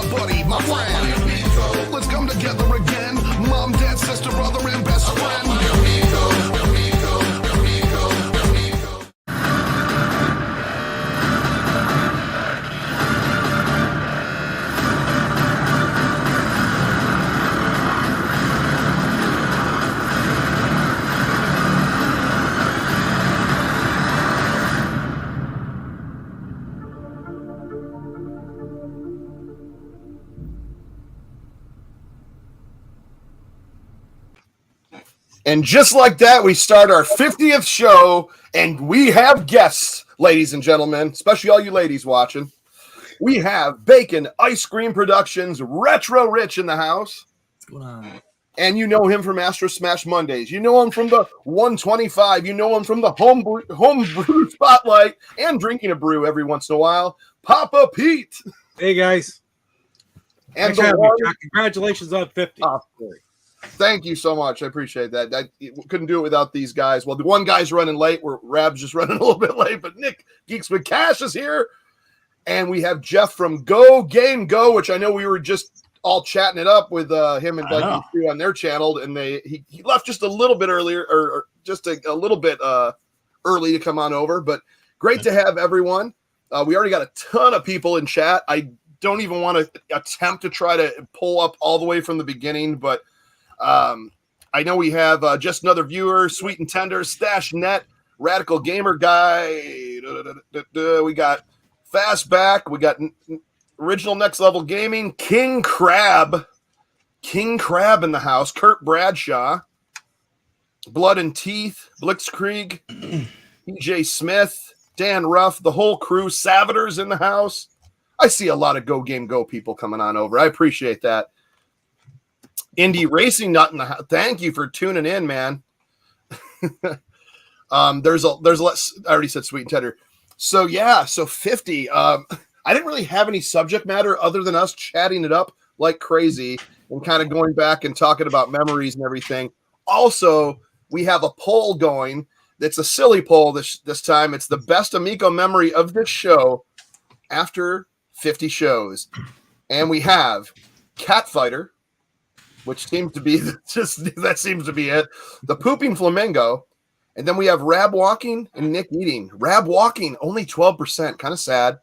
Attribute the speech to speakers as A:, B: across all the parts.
A: my buddy, my friend. Amico. Let's come together again. Mom, dad, sister, brother, and best friend. Amico, amigo, amigo, amigo.
B: And just like that, we start our 50th show, and we have guests, ladies and gentlemen, especially all you ladies watching. We have Bacon Ice Cream Productions, Retro Rich in the house.
C: What's going on?
B: And you know him from Astro Smash Mondays. You know him from the 125. You know him from the Homebrew Spotlight and drinking a brew every once in a while. Papa Pete.
D: Hey, guys.
B: And
D: congratulations on 50.
B: Thank you so much. I appreciate that. Couldn't do it without these guys. Well, the one guy's running late. Rab's just running a little bit late, but Nick Geeks with Cash is here. And we have Jeff from Go Game Go, which I know we were just all chatting it up with him and Becky on their channel. And he left just a little bit earlier, or just a little bit early to come on over. But great to have everyone. We already got a ton of people in chat. I don't even want to attempt to try to pull up all the way from the beginning, but I know we have just another viewer, Sweet and Tender, Stash Net, Radical Gamer Guy. We got Fastback. We got Original Next Level Gaming, King Crab in the house, Kurt Bradshaw, Blood and Teeth, Blitzkrieg, PJ Smith, Dan Ruff, the whole crew, Savitors in the house. I see a lot of Go Game Go people coming on over. I appreciate that. Indie Racing Nut in the house. Thank you for tuning in, man. There's less. I already said Sweet and Tender. So yeah, so 50. I didn't really have any subject matter other than us chatting it up like crazy and kind of going back and talking about memories and everything. Also, we have a poll going. It's a silly poll this time. It's the best Amico memory of this show after 50 shows, and we have Catfighter, which seems to be that seems to be it. The Pooping Flamingo. And then we have Rab Walking and Nick Eating. Rab Walking, only 12%. Kind of sad.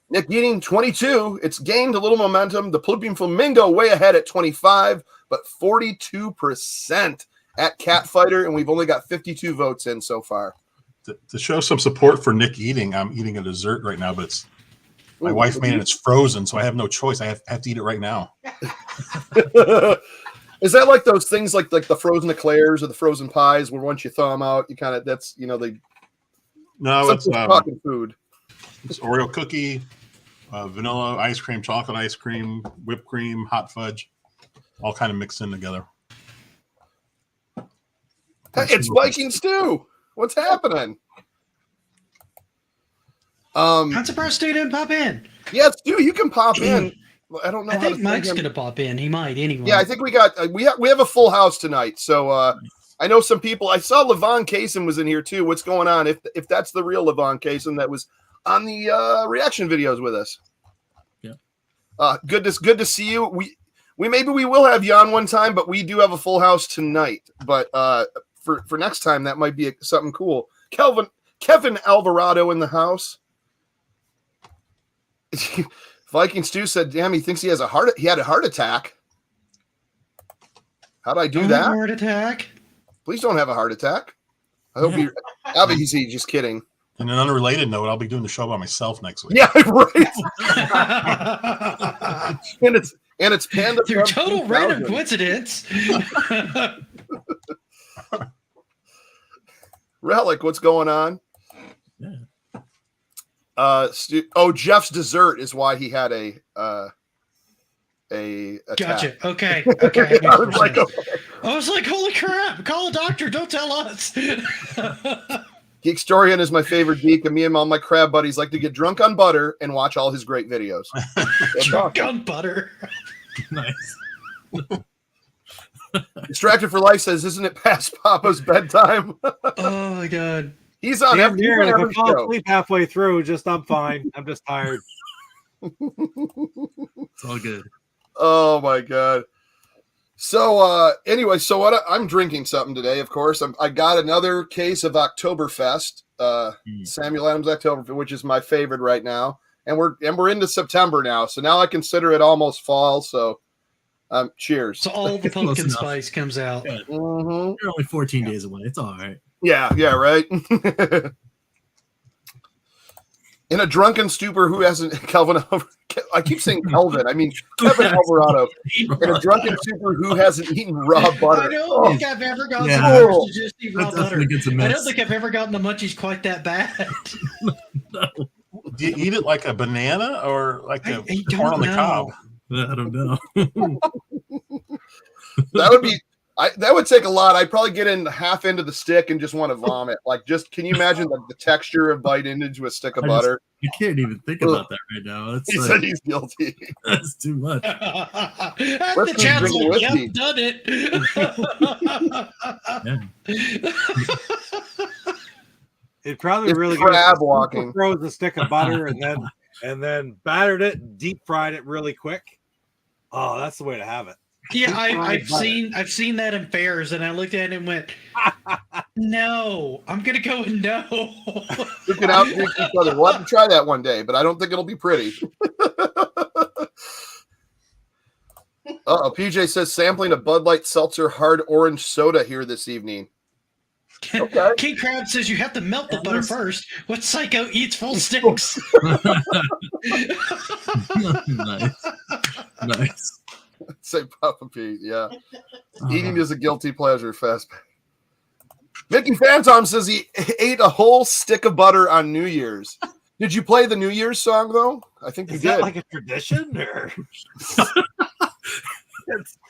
B: Nick Eating, 22. It's gained a little momentum. The Pooping Flamingo way ahead at 25, but 42% at Catfighter. And we've only got 52 votes in so far.
E: To show some support for Nick Eating, I'm eating a dessert right now, but it's my wife made it. It's frozen, so I have no choice. I have to eat it right now.
B: Is that like those things like the frozen eclairs or the frozen pies where once you thaw them out, you kind of
E: it's
B: talking food.
E: It's Oreo cookie, vanilla ice cream, chocolate ice cream, whipped cream, hot fudge, all kind of mixed in together.
B: Hey, it's Viking stew. What's happening?
C: I'm surprised Stu didn't pop in.
B: Yeah, Stu, you can pop in. I don't know.
C: I think Mike's gonna pop in. He might anyway.
B: Yeah, I think we have a full house tonight. So I know some people. I saw Levon Kaysen was in here too. What's going on? If that's the real Levon Kaysen that was on the reaction videos with us. Yeah. Good to see you. We maybe we will have you on one time, but we do have a full house tonight. But for next time, that might be something cool. Kevin Alvarado in the house. Viking Stu said, "Damn, he thinks he had a heart attack." How'd I do that?
C: Heart attack.
B: Please don't have a heart attack. I hope you're obviously just kidding.
E: On an unrelated note, I'll be doing the show by myself next week.
B: Yeah, right. and it's Panda.
C: Through total random coincidence.
B: Relic, what's going on?
C: Yeah.
B: Jeff's dessert is why he had a
C: Gotcha.
B: attack.
C: Okay. I was like, holy crap! Call a doctor. Don't tell us.
B: Geekstorian is my favorite geek, and me and all my crab buddies like to get drunk on butter and watch all his great videos.
C: Drunk on butter.
D: Nice.
B: Distracted for Life says, "Isn't it past Papa's bedtime?"
C: Oh my god.
B: He's on
D: Damn near. If I fall
B: show.
D: asleep halfway through, I'm fine. I'm just tired.
F: It's all good.
B: Oh my god. So anyway, so what I'm drinking something today, of course. I got another case of Oktoberfest, Samuel Adams Oktoberfest, which is my favorite right now. And we're into September now, so now I consider it almost fall. So cheers.
C: So all the pumpkin spice comes out.
F: Yeah.
B: Mm-hmm.
F: You're only 14 days away. It's all right.
B: Yeah, right. In a drunken stupor, who hasn't Kelvin? I keep saying Kelvin. I mean Kevin Alvarado. In a drunken stupor, who hasn't eaten raw butter?
C: I don't think I've ever gotten
F: Yeah.
C: so much to just eat raw
F: That
C: butter.
F: definitely gets a
C: I
F: miss.
C: don't think I've ever gotten the munchies quite that bad.
E: Do you eat it like a banana or like
C: I
E: a
C: don't
E: corn on the
C: know.
E: cob?
F: I don't know.
B: That would take a lot. I'd probably get in half into the stick and just want to vomit. Like, just can you imagine the texture of biting into a stick of butter?
F: I can't even think about that right now. It's
B: He
F: like,
B: said he's guilty.
F: that's too much.
C: The chat's
B: drinking
C: like,
B: whiskey.
C: yep, done it.
D: It probably
B: It's
D: really
B: crab
D: good.
B: walking.
D: Froze a stick of butter and then battered it, deep fried it really quick. Oh, that's the way to have it.
C: Yeah,
D: Fried
C: I've
D: butter.
C: I've seen that in fairs, and I looked at it and went, "No, I'm gonna go with no."
B: Look it out, drink each other. We'll have to try that one day, but I don't think it'll be pretty. PJ says sampling a Bud Light Seltzer hard orange soda here this evening. Okay.
C: King Crab says you have to melt the butter first. What psycho eats full sticks?
F: Nice.
B: Say Papa Pete, yeah. Eating is a guilty pleasure, fast. Mickey Phantom says he ate a whole stick of butter on New Year's. Did you play the New Year's song though? I think you
D: Is
B: did.
D: that like a tradition or?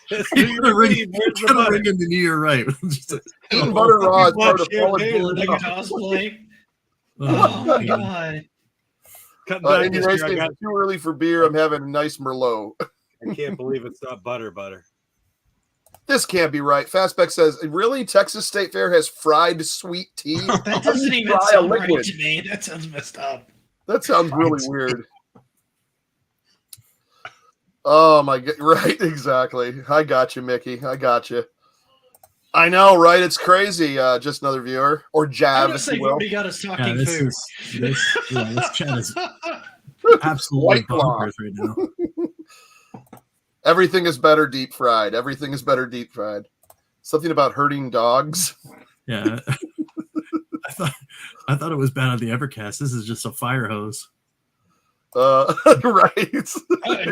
D: It's
F: You
D: New
F: gotta
D: Year's
F: ring,
D: Eve. Where's the
F: you gotta
D: butter?
F: ring in the New Year right. Just
B: Eating butter raw is part of
D: Champagne or
C: Like a cosplay. Oh my god!
D: Cutting back
B: Indy
D: this
B: Race
D: year, I
B: says
D: got-
B: it's too early for beer. I'm having a nice Merlot.
D: I can't believe it's not butter.
B: This can't be right. Fastback says, really? Texas State Fair has fried sweet tea?
C: That doesn't even
B: Fry a
C: sound right
B: liquid.
C: to me. That sounds messed up.
B: That sounds really weird. Oh my god! Right, exactly. I got you, Mickey. I got you. I know, right? It's crazy. Just another viewer or jab, if
C: Honestly,
B: you
C: we've
B: will.
C: already got us
F: yeah,
C: talking
F: this
C: food.
F: is this chat is absolutely
B: White Claw.
F: bonkers right now.
B: Everything is better deep fried. Everything is better deep fried. Something about hurting dogs.
F: Yeah. I thought it was bad on the Evercast. This is just a fire hose.
B: Right.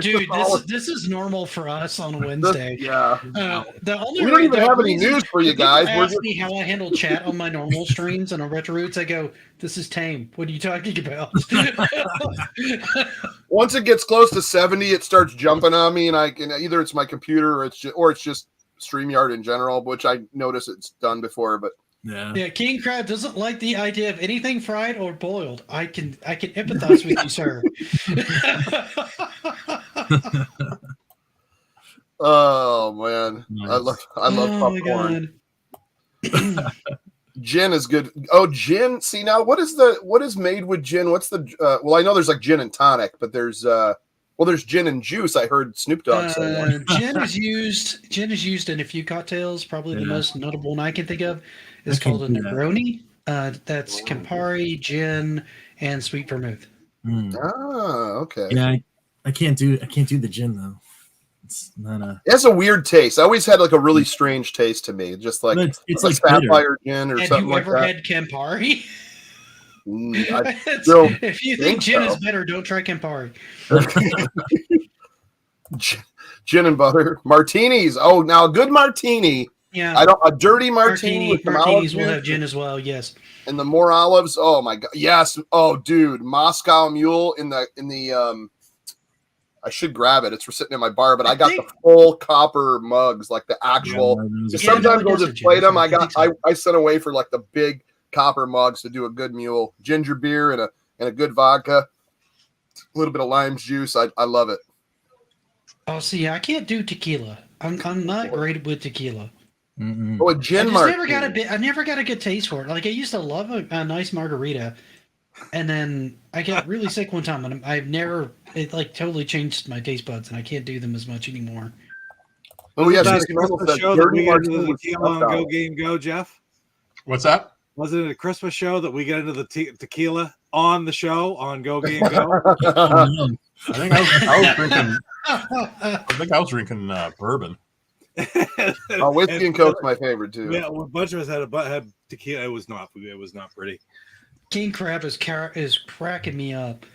C: Dude, this is normal for us on a Wednesday.
B: Yeah.
C: The only
B: We don't even
C: the
B: have any
C: reason-
B: news for you
C: when people
B: guys. We're
C: Ask
B: just-
C: me how I handle chat on my normal streams and on Retro Roots. I go, "This is tame. What are you talking about?"
B: Once it gets close to 70, it starts jumping on me, and I can either it's my computer or it's just StreamYard in general, which I notice it's done before, but
F: Yeah.
C: Yeah, King Crab doesn't like the idea of anything fried or boiled. I can empathize with you, sir.
B: oh man,
F: Nice.
B: I love
C: Oh my
B: popcorn.
C: god.
B: Gin is good. Oh, gin. See now, what is made with gin? What's the? Well, I know there's like gin and tonic, but there's gin and juice. I heard Snoop Dogg say one.
C: Gin is used in a few cocktails. Probably the
F: Yeah.
C: most notable one I can think of is
F: I can
C: called a
F: do that.
C: Negroni. That's Campari, gin, and sweet vermouth.
F: Mm.
B: Ah, okay.
F: Yeah, I can't do the gin though. It's not a.
B: It has a weird taste. I always had like a really strange taste to me, just like
F: It's
B: a
F: like bitter.
B: sapphire gin or
C: Have
B: something
C: you
B: like
C: ever
B: that.
C: had Campari?
B: I
C: It's-
B: don't
C: if you
B: think
C: think gin
B: so.
C: is better, don't try Campari.
B: Gin and butter martinis. Oh, now a good martini.
C: Yeah,
B: A dirty martini with some olive
C: martinis will
B: juice
C: have gin as well. Yes.
B: and the more olives. Oh my god, yes. Oh, dude, Moscow Mule in the I should grab it. It's sitting in my bar, but I got the full copper mugs, like the actual.
F: Yeah,
B: Sometimes
C: no, it
B: we'll
C: does
B: just
C: a
B: plate
C: gin.
B: them. I
C: think so.
B: sent away for like the big copper mugs to do a good mule, ginger beer and a good vodka, a little bit of lime juice. I love it.
C: Oh, see, I can't do tequila. I'm not great with tequila.
B: Oh, a gin
C: I
B: martini.
C: never got a good taste for it. Like I used to love a nice margarita, And then I got really sick one time, and I've never, it like totally changed my taste buds, and I can't do them as much anymore.
B: Oh yeah,
D: Wasn't that
B: Casey
D: a
B: Reynolds
D: Christmas
B: said
D: show that
B: dirty
D: we get into
B: martini
D: the
B: with
D: tequila on
B: stuff
D: Go
B: on it.
D: Game Go, Jeff?
E: What's that?
D: Wasn't it a Christmas show that we get into the tequila on the show on Go Game Go?
F: Oh, no.
E: I think I was drinking. I think I was drinking bourbon.
B: Oh, whiskey and Coke's my favorite too.
D: Yeah, well, a bunch of us had tequila. It was not pretty.
C: King Crab is cracking me up.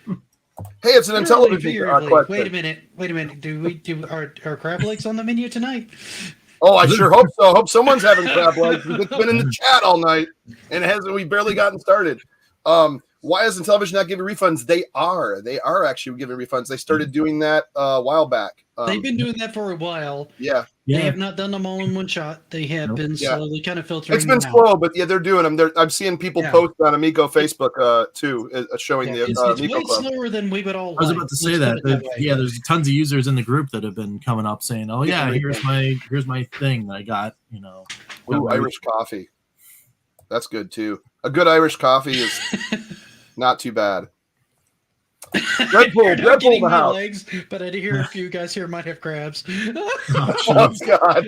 B: Hey, it's an
C: Really,
B: Intellivision
C: figuratively.
B: question.
C: Wait a minute. Do we do our crab legs on the menu tonight?
B: Oh, I sure hope so. Hope someone's having crab legs. It's been in the chat all night, and we barely gotten started. Why isn't television not giving refunds? They are actually giving refunds. They started doing that a while back.
C: They've been doing that for a while.
B: Yeah.
C: They
F: Yeah.
C: have not done them all in one shot. They have been
B: Yeah.
C: slowly kind of filtering.
B: It's been
C: them out.
B: slow, but yeah, they're doing them. I'm seeing people
C: Yeah.
B: post on Amico Facebook too, showing
C: Yeah,
B: the
C: it's
B: Amico
C: way
B: Club.
C: slower than we would all.
F: I was
C: like.
F: about to say
C: Let's
F: that.
C: put it way.
F: Yeah, there's tons of users in the group that have been coming up saying, "Oh yeah, here's my thing that I got." You know,
B: Ooh, Irish coffee. That's good too. A good Irish coffee is not too bad. Red Bull,
C: You're not
B: Red Bull in
C: getting
B: the
C: my
B: house.
C: legs, but I did hear a few guys here might have crabs.
B: Oh God!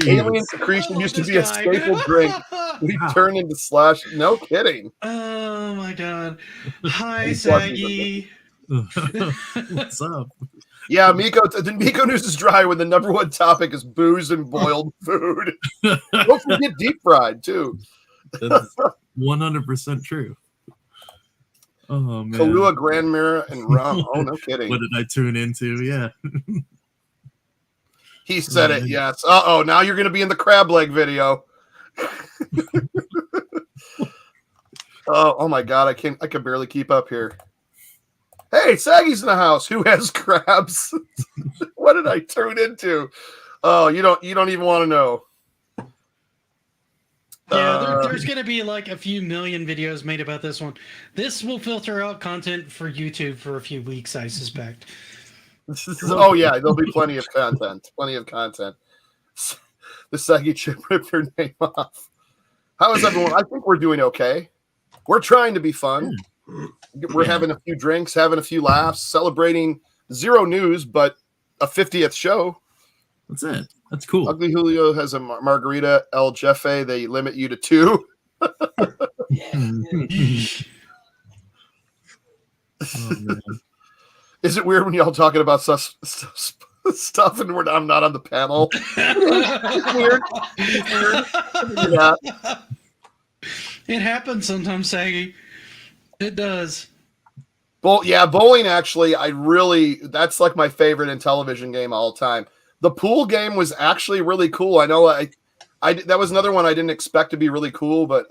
B: Alien secretion used to be a
C: This guy.
B: staple drink. We turned into slush. No kidding.
C: Oh my god! Hi,
B: He's
C: Saggy.
F: What's up?
B: Yeah, the Miko news is dry when the number one topic is booze and boiled food. Don't forget deep fried too.
F: That's 100% true. Oh man,
B: Kahlua, Grand Mirror, and rum. Oh, no kidding.
F: what did I tune into? Yeah,
B: He said it. Yes. Oh, now you're going to be in the crab leg video. Oh my God, I can barely keep up here. Hey, Saggy's in the house. Who has crabs? What did I turn into? Oh, you don't even want to know.
C: Yeah, there's going to be like a few million videos made about this one. This will filter out content for YouTube for a few weeks, I suspect.
B: Oh yeah, there'll be plenty of content. The Saggy chip ripped her name off. How is everyone? I think we're doing okay. We're trying to be fun. We're having a few drinks, having a few laughs, celebrating zero news, but a 50th show.
F: that's it. That's cool.
B: Ugly Julio has a margarita. El Jefe, they limit you to 2.
F: Oh, man.
B: Is it weird when y'all talking about stuff and I'm not on the panel? It's weird. Yeah.
C: It happens sometimes, Saggy. It does.
B: Bowling actually, that's like my favorite in television game all time. The pool game was actually really cool. I know I that was another one I didn't expect to be really cool, but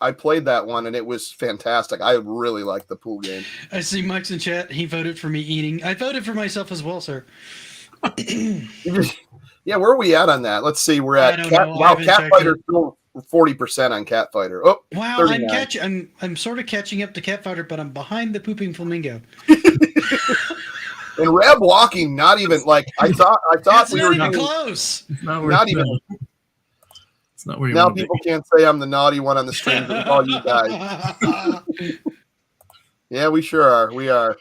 B: I played that one and it was fantastic. I really liked the pool game.
C: I see Mike's in chat. He voted for me eating. I voted for myself as well, sir.
B: Yeah, where are we at on that? Let's see. We're
C: I
B: at
C: don't
B: Cat.
C: know. I
B: Wow,
C: haven't
B: Cat
C: checked
B: Fighter still 40% on Cat Fighter. Oh,
C: Wow,
B: 39.
C: I'm sort of catching up to Catfighter, but I'm behind the pooping flamingo.
B: And Rab walking, not even like I thought
C: It's
B: we
C: not
B: were
C: even
B: doing,
C: close.
F: It's not where
B: not
F: it's
B: even.
F: at. It's not where you
B: Now
F: want to
B: people
F: be.
B: can't say I'm the naughty one on the stream to call you guys. Yeah, we sure are. We are.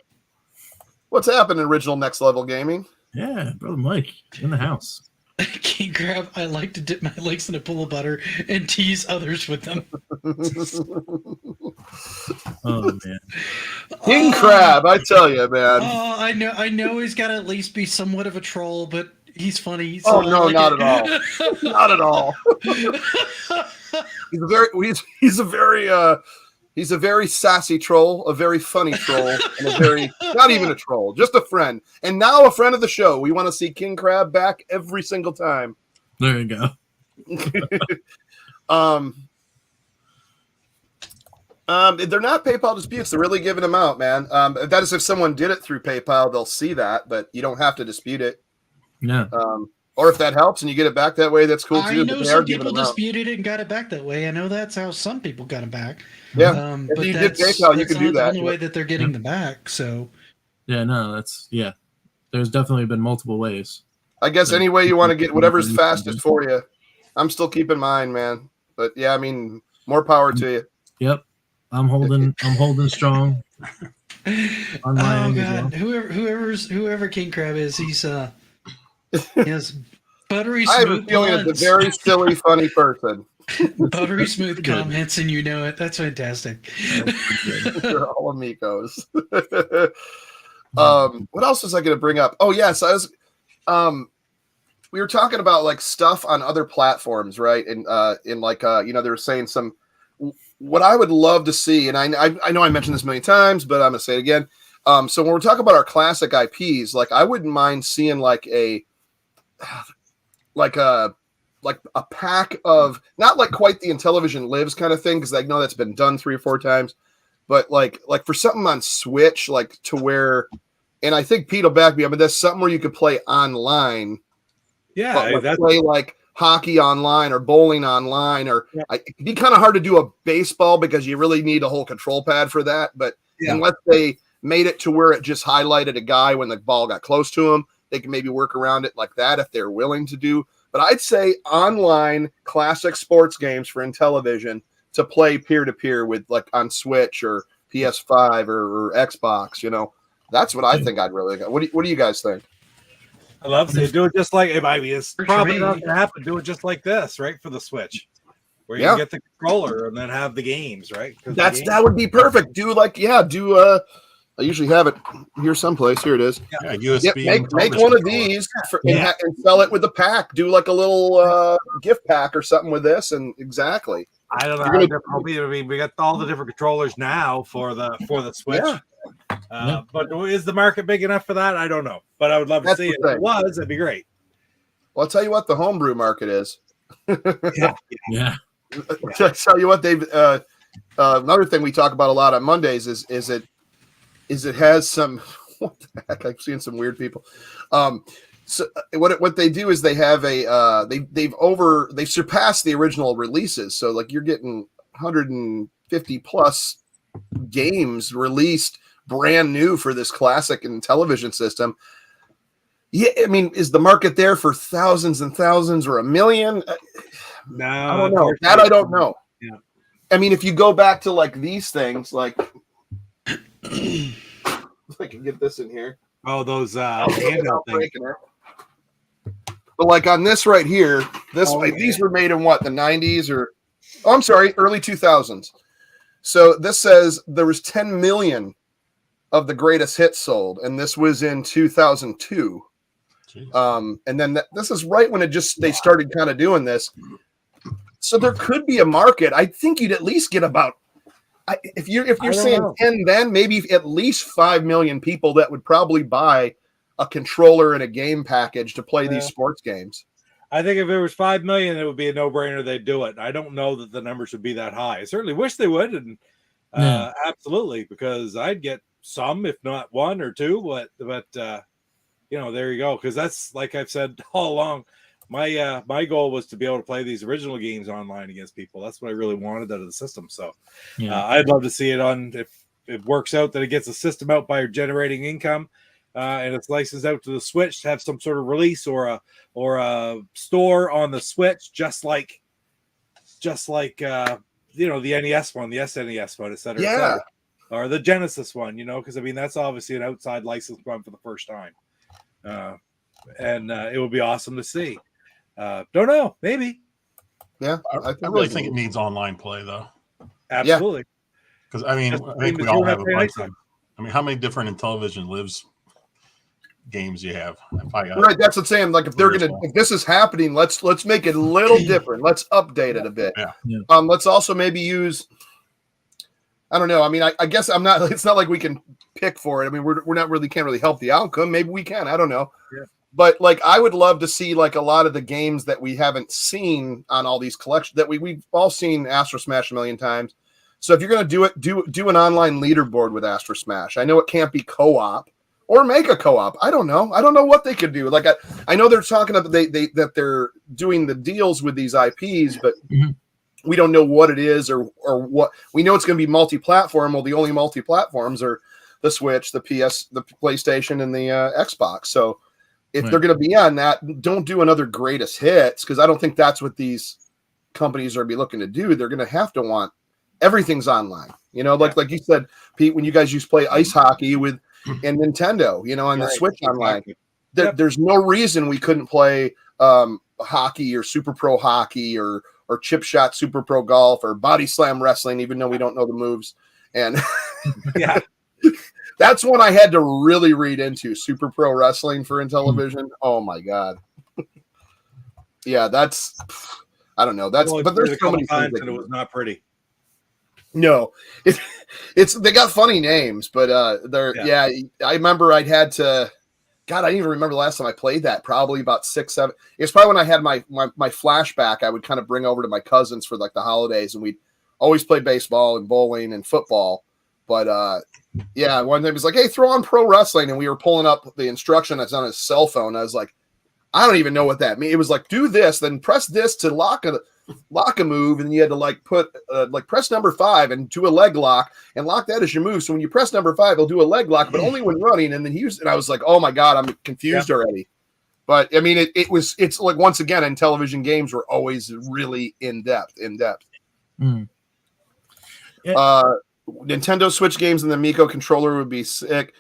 B: What's happening, Original Next Level Gaming?
F: Yeah, brother Mike in the house.
C: King Crab, I like to dip my legs in a pool of butter and tease others with them.
F: Oh man,
B: King Crab, I tell you, man.
C: Oh, I know he's got to at least be somewhat of a troll, but he's funny.
B: Oh,
C: so I
B: no,
C: like
B: not
C: it.
B: at all. Not at all. He's a very sassy troll, a very funny troll, and a very not even a troll, just a friend. And now a friend of the show. We want to see King Crab back every single time.
F: there you go.
B: They're not PayPal disputes. They're really giving them out, man. That is if someone did it through PayPal, they'll see that, but you don't have to dispute it.
F: Yeah,
B: Or if that helps and you get it back that way, that's cool too.
C: I
B: but
C: know
B: they are
C: some
B: giving
C: people
B: them out.
C: disputed it and got it back that way. I know that's how some people got it back.
B: Yeah, if
C: But
B: you did
C: that's,
B: PayPal, you
C: that's
B: could do
C: not
B: that.
C: the only way that they're getting them back. So
F: yeah, no, that's yeah. There's definitely been multiple ways.
B: I guess any way you want to get whatever's fastest for you. I'm still keeping mine, man. But yeah, I mean, more power to you.
F: Yep. I'm holding strong. On my
C: Oh
F: end as
C: god, whoever King Crab is, he has buttery
B: I have a
C: smooth
B: feeling it's a
C: puns,
B: very silly, funny person.
C: buttery smooth
F: Good.
C: comments, and you know it. That's fantastic.
B: They're all amigos. What else was I going to bring up? Oh yes, I was. We were talking about like stuff on other platforms, right? And in like they were saying some. What I would love to see, and I know I mentioned this a million times, but I'm going to say it again. So when we're talking about our classic IPs, like I wouldn't mind seeing like a pack of, not like quite the Intellivision Lives kind of thing, because I know that's been done 3 or 4 times, but like for something on Switch, like to where, and I think Pete will back me up, but that's something where you could play online.
D: Yeah,
B: but
D: that's
B: play like hockey online or bowling online, or it'd be kind of hard to do a baseball because you really need a whole control pad for that. But unless they made it to where it just highlighted a guy when the ball got close to him, they can maybe work around it like that if they're willing to do. But I'd say online classic sports games for Intellivision to play peer-to-peer with, like on Switch or PS5 or Xbox, that's what I think I'd really go. What do you guys think?
D: I love to do it just like it might be. It's
C: For
D: probably
C: me.
D: not going to happen. Do it just like this, right? For the Switch, where you
B: Yeah.
D: can get the controller and then have the games, right? 'Cause the games-
B: That would be perfect. I usually have it here someplace. Here it is.
E: Yeah, USB.
B: Make
E: and
B: one
E: television
B: of
E: controller.
B: these and sell it with the pack. Do like a little gift pack or something with this, and exactly.
D: I don't know.
B: You're
D: How
B: gonna-
D: different it'll be. I mean, we got all the different controllers now for the Switch.
B: Yeah.
D: But is the market big enough for that? I don't know. But I would love to
B: That's
D: see
B: the
D: it. If it
B: thing.
D: was, that'd be great.
B: Well, I'll tell you what the homebrew market is.
F: Yeah.
B: I'll tell you what they've. Another thing we talk about a lot on Mondays is it has some. What the heck? I'm seeing some weird people. So what they do is they have they've surpassed the original releases. So like you're getting 150 plus games released brand new for this classic and television system. Yeah, I mean, is the market there for thousands and thousands or a million?
D: No,
B: I don't know. That I don't know.
D: Yeah.
B: I mean, if you go back to like these things, like if I can get this in here.
D: Oh, those
B: Without
D: handheld things.
B: breaking it. But like on this right here, these were made in what, the 90s or early 2000s. So this says there was 10 million of the greatest hits sold, and this was in 2002. And then this is right when they started kind of doing this. So there could be a market. I think you'd at least get about, if you're saying 10, then maybe at least 5 million people that would probably buy a controller and a game package to play these sports games.
D: I think if there was 5 million, it would be a no-brainer. They'd do it. I don't know that the numbers would be that high. I certainly wish they would, and absolutely, because I'd get some, if not 1 or 2. But there you go. Because that's, like I've said all along, my goal was to be able to play these original games online against people. That's what I really wanted out of the system. So I'd love to see it on, if it works out that it gets a system out by generating income. And it's licensed out to the Switch to have some sort of release or a store on the Switch, just like the NES one, the SNES one, et cetera, or the Genesis one, because I mean that's obviously an outside license one for the first time, and it would be awesome to see. Don't know, maybe.
B: Yeah,
E: I really think it needs online play though.
D: Absolutely,
E: because I think we all have a bunch of. I mean, how many different Intellivision Lives games you have?
B: Right, that's what I'm saying. Like if this is happening, let's make it a little different. Let's update it a bit.
E: Yeah.
B: Let's also maybe use, I don't know. I mean, I guess it's not like we can pick for it. I mean, can't really help the outcome. Maybe we can. I don't know.
D: Yeah.
B: But like I would love to see like a lot of the games that we haven't seen on all these collections that we've all seen Astro Smash a million times. So if you're gonna do it, do an online leaderboard with Astro Smash. I know it can't be co-op. Or make a co-op. I don't know. I don't know what they could do. Like I know they're talking about that they're doing the deals with these IPs, but we don't know what it is or what. We know it's going to be multi-platform. Well, the only multi-platforms are the Switch, the PS, the PlayStation, and the Xbox. So if they're going to be on that, don't do another greatest hits, because I don't think that's what these companies are be looking to do. They're going to have to want everything's online. You know, like you said, Pete, when you guys used to play ice hockey with and Nintendo, you know, on the Switch online, there's no reason we couldn't play hockey or Super Pro hockey or chip shot Super Pro golf or body slam wrestling, even though we don't know the moves. And
D: Yeah.
B: that's one I had to really read into, Super Pro wrestling for Intellivision. Oh my God. Yeah, that's, I don't know. That's, but there's so many
D: times
B: things
D: and it was not pretty.
B: No, it's they got funny names, but yeah. I remember I didn't even remember the last time I played that. Probably about 6, 7. It's probably when I had my flashback. I would kind of bring over to my cousins for like the holidays, and we'd always play baseball and bowling and football. But yeah, one time he was like, "Hey, throw on pro wrestling," and we were pulling up the instruction that's on his cell phone. I was like, I don't even know what that means. It was like, do this, then press this to lock a move, and you had to like put press number 5 and do a leg lock and lock that as your move. So when you press number 5, it'll do a leg lock, but only when running. And then and I was like, oh my God, I'm confused already. But I mean, it's like, once again, in television games were always really in depth.
F: Mm.
B: Nintendo Switch games and the Amico controller would be sick.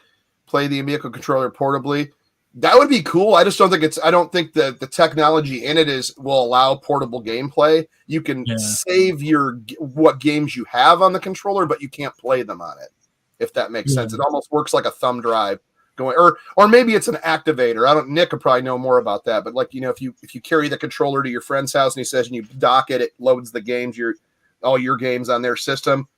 B: Play the Amico controller portably. That would be cool. I just don't think I don't think that the technology in it will allow portable gameplay. You can save what games you have on the controller, but you can't play them on it, if that makes sense. It almost works like a thumb drive going, or maybe it's an activator. Nick could probably know more about that, but like, you know, if you carry the controller to your friend's house and he says, and you dock it, it loads the games, all your games on their system.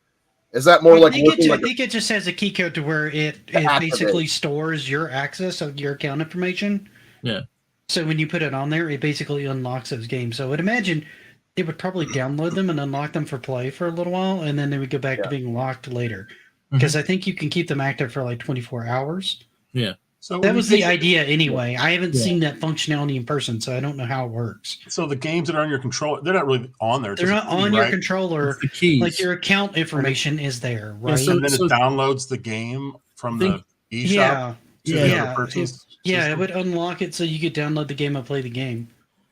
B: Is that more I think
C: it just has a key code to where it basically stores your access of your account information.
F: Yeah.
C: So when you put it on there, it basically unlocks those games. So I would imagine they would probably download them and unlock them for play for a little while, and then they would go back to being locked later. Because I think you can keep them active for like 24 hours.
F: Yeah.
E: So
C: that was the idea anyway. I haven't seen that functionality in person, so I don't know how it works.
E: So the games that are on your controller, they're not really on there.
C: They're not on your controller.
F: The keys.
C: Like your account information is there, right?
E: Yeah, and then it downloads the game from the eShop to the other person's
C: it would unlock it so you could download the game and play the game.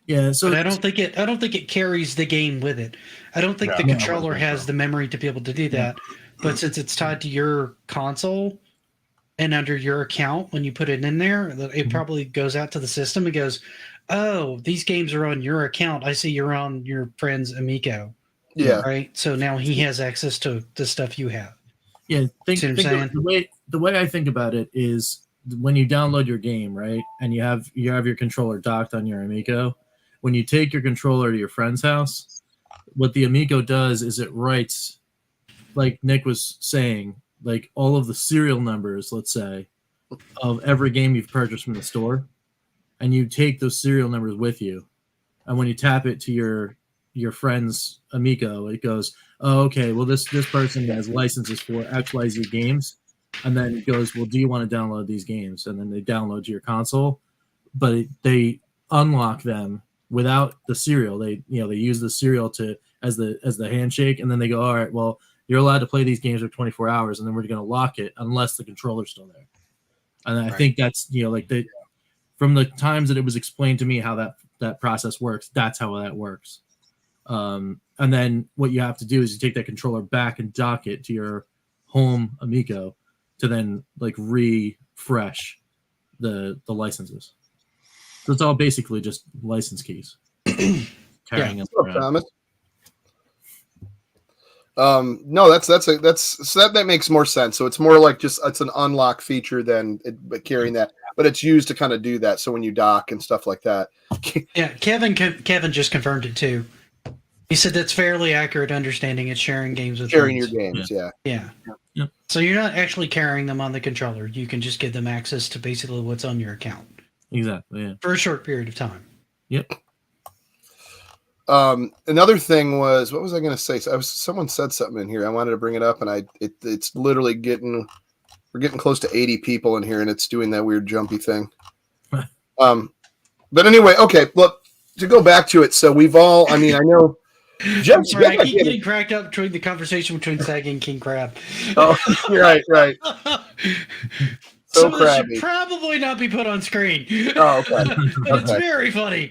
F: Yeah, so
C: but I don't think it carries the game with it. I don't think the controller has the memory to be able to do that. But since it's tied to your console and under your account, when you put it in there, it probably goes out to the system and goes, oh, these games are on your account. I see you're on your friend's Amico.
B: Yeah.
C: Right? So now he has access to the stuff you have.
F: Yeah, the way I think about it is when you download your game, right, and you have your controller docked on your Amico, when you take your controller to your friend's house, what the Amico does is it writes, like Nick was saying, like all of the serial numbers, let's say, of every game you've purchased from the store, and you take those serial numbers with you, and when you tap it to your friend's Amico, it goes, oh, okay, well this person has licenses for XYZ games, and then it goes, well, do you want to download these games? And then they download to your console, but they unlock them without the serial. They use the serial as the handshake, and then they go, all right, well, you're allowed to play these games for 24 hours, and then we're going to lock it unless the controller's still there. And I think that's, from the times that it was explained to me how that process works, that's how that works. And then what you have to do is you take that controller back and dock it to your home Amico to then like refresh the licenses. So it's all basically just license keys. Carrying them around.
B: No, that makes more sense. So it's more like it's an unlock feature than carrying that, but it's used to kind of do that. So when you dock and stuff like that.
C: Yeah, Kevin just confirmed it too. He said that's fairly accurate understanding. It's sharing games with
B: sharing
C: friends.
B: your games. Yeah.
C: So you're not actually carrying them on the controller. You can just give them access to basically what's on your account.
F: Exactly. Yeah.
C: For a short period of time.
F: Yep.
B: Another thing was, what was I going to say? Someone said something in here. I wanted to bring it up, and it's literally we're getting close to 80 people in here, and it's doing that weird jumpy thing. But anyway, okay. Look, to go back to it. So we've all, I know.
C: I'm sorry, I keep getting cracked up between the conversation between Saggy and King Crab.
B: Oh, right. So
C: this should probably not be put on screen.
B: Oh, okay.
C: But it's very funny.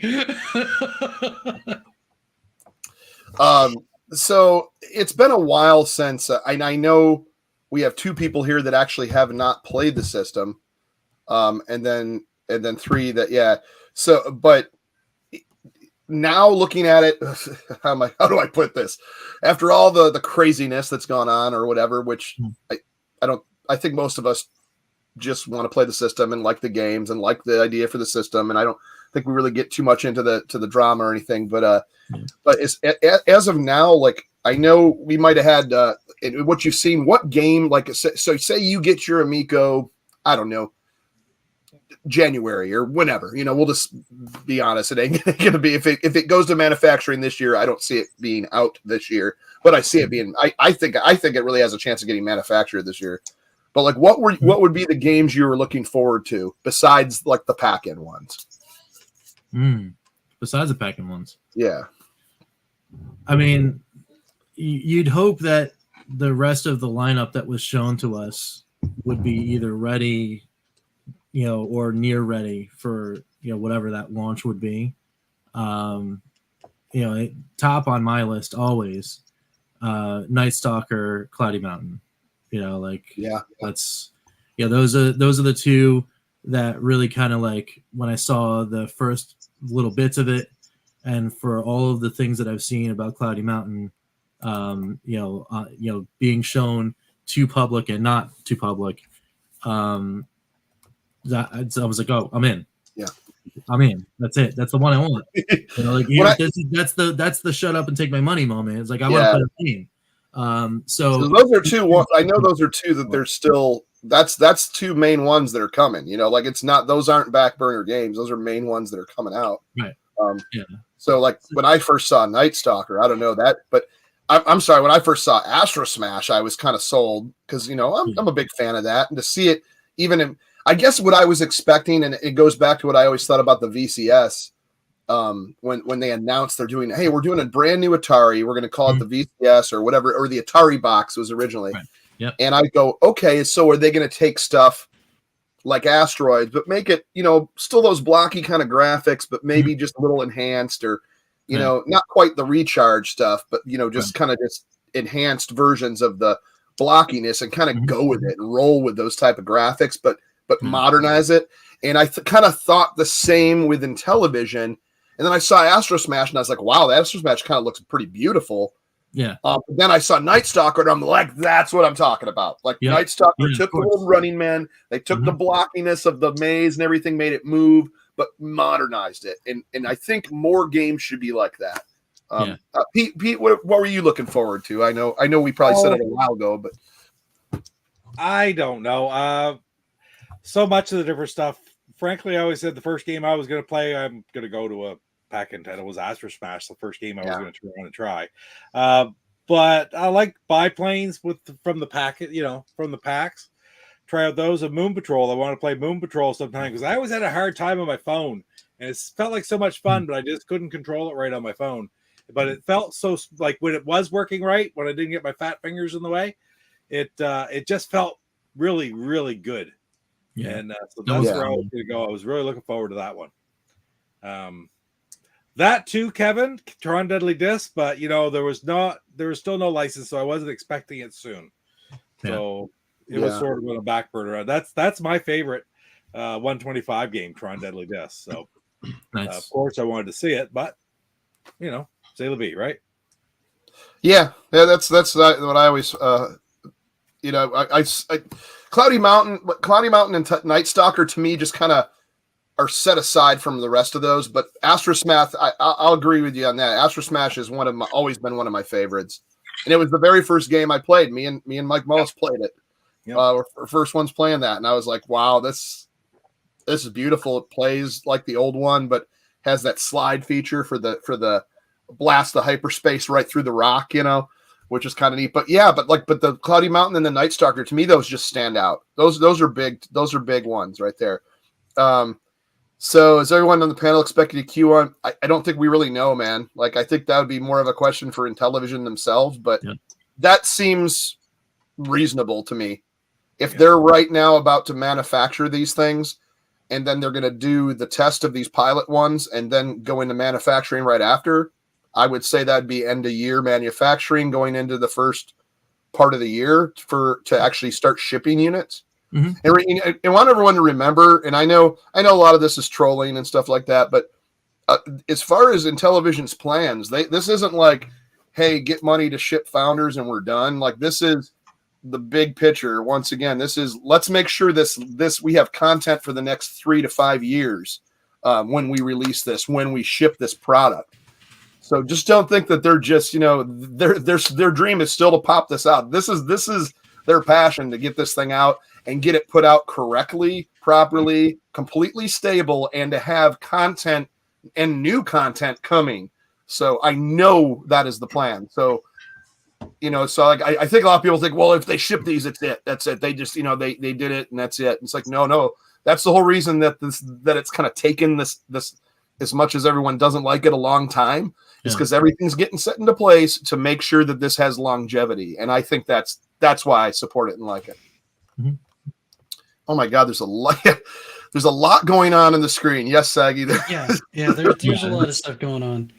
B: So it's been a while since, and I know we have two people here that actually have not played the system, and then three that So, but now looking at it, how do I put this? After all the craziness that's gone on or whatever, which I think most of us just want to play the system and like the games and like the idea for the system, and I don't think we really get too much into the drama or anything. But as of now, like I know we might have had what you've seen. What game? Like so, say you get your Amico, I don't know, January or whenever. We'll just be honest. It ain't going to be if it goes to manufacturing this year. I don't see it being out this year, but I see it being. I think it really has a chance of getting manufactured this year. But like, what would be the games you were looking forward to besides like the pack-in ones?
F: Besides the pack-in ones,
B: yeah.
F: I mean, you'd hope that the rest of the lineup that was shown to us would be either ready, or near ready for whatever that launch would be. Top on my list always, Night Stalker, Cloudy Mountain. That's those are the two that really kind of like when I saw the first little bits of it, and for all of the things that I've seen about Cloudy Mountain, being shown to public and not to public, I was like, oh, I'm in.
B: Yeah,
F: I'm in. That's it. That's the one I want. That's the shut up and take my money moment. It's like I want to play the game. So
B: those are two. I know those are two that they're still. That's two main ones that are coming. Like it's not. Those aren't back burner games. Those are main ones that are coming out.
F: Right.
B: So like when I first saw Night Stalker, I don't know that, but I'm sorry. When I first saw Astro Smash, I was kind of sold because I'm a big fan of that, and to see it even in, I guess what I was expecting, and it goes back to what I always thought about the VCS. When they announced they're doing, hey, we're doing a brand new Atari, we're going to call it the VCS or whatever, or the Atari box was originally.
F: Right. Yep.
B: And I go, okay, so are they going to take stuff like Asteroids, but make it, still those blocky kind of graphics, but maybe just a little enhanced or, not quite the recharge stuff, but, just kind of just enhanced versions of the blockiness and kind of go with it and roll with those type of graphics, but modernize it. And I kind of thought the same with Intellivision. And then I saw Astro Smash, and I was like, wow, the Astro Smash kind of looks pretty beautiful.
F: Yeah.
B: But then I saw Night Stalker, and I'm like, that's what I'm talking about. Like, Night Stalker took the old Running Man, they took the blockiness of the maze and everything, made it move, but modernized it. And I think more games should be like that. Pete, what were you looking forward to? I know we probably said it a while ago, but
D: I don't know. So much of the different stuff. Frankly, I always said the first game I was going to play, I'm going to go to a pack-in title, was Astro Smash, the first game I was going to want to try. But I like Biplanes from the packet, from the packs. Try out those. And Moon Patrol. I want to play Moon Patrol sometime because I always had a hard time on my phone. And it felt like so much fun, but I just couldn't control it right on my phone. But it felt so like when it was working right, when I didn't get my fat fingers in the way, it just felt really, really good. Yeah. And so that's where I was going to go. I was really looking forward to that one. That too, Kevin, Tron Deadly Disc, but there was still no license, so I wasn't expecting it soon. So it was sort of on a back burner. That's my favorite 125 game, Tron Deadly Disc. So
F: nice.
D: Of course I wanted to see it, but say la vie, right?
B: Yeah, that's what I always I Cloudy Mountain and Night Stalker to me just kind of are set aside from the rest of those. But Astro Smash, I'll agree with you on that. Astro Smash is always been one of my favorites, and it was the very first game I played. Me and Mike Mullis played it. We're first ones playing that, and I was like, wow, this is beautiful. It plays like the old one, but has that slide feature for the blast the hyperspace right through the rock, which is kind of neat. But the Cloudy Mountain and the Night Stalker, to me, those just stand out. Those are big. Those are big ones right there. So is everyone on the panel expecting a queue on? I don't think we really know, man. Like, I think that would be more of a question for Intellivision themselves, but that seems reasonable to me. If they're right now about to manufacture these things, and then they're going to do the test of these pilot ones and then go into manufacturing right after, I would say that'd be end of year manufacturing going into the first part of the year to actually start shipping units.
F: Mhm.
B: And I want everyone to remember, and I know a lot of this is trolling and stuff like that, but as far as Intellivision's plans, this isn't like, hey, get money to ship Founders and we're done. Like, this is the big picture. Once again, this is, let's make sure this we have content for the next 3 to 5 years when we release this, when we ship this product. So just don't think that they're just, their dream is still to pop this out. This is their passion to get this thing out and get it put out correctly, properly, completely stable, and to have content and new content coming. So I know that is the plan. So, like I think a lot of people think, well, if they ship these, it's it. That's it. They just, they did it and that's it. And it's like, no. That's the whole reason that it's kind of taken this as much as everyone doesn't like it a long time. Is because everything's getting set into place to make sure that this has longevity. And I think that's why I support it and like it.
F: Mm-hmm.
B: Oh my God, there's a lot going on the screen. Yes, Saggy.
C: Yeah. There's a lot of stuff going on.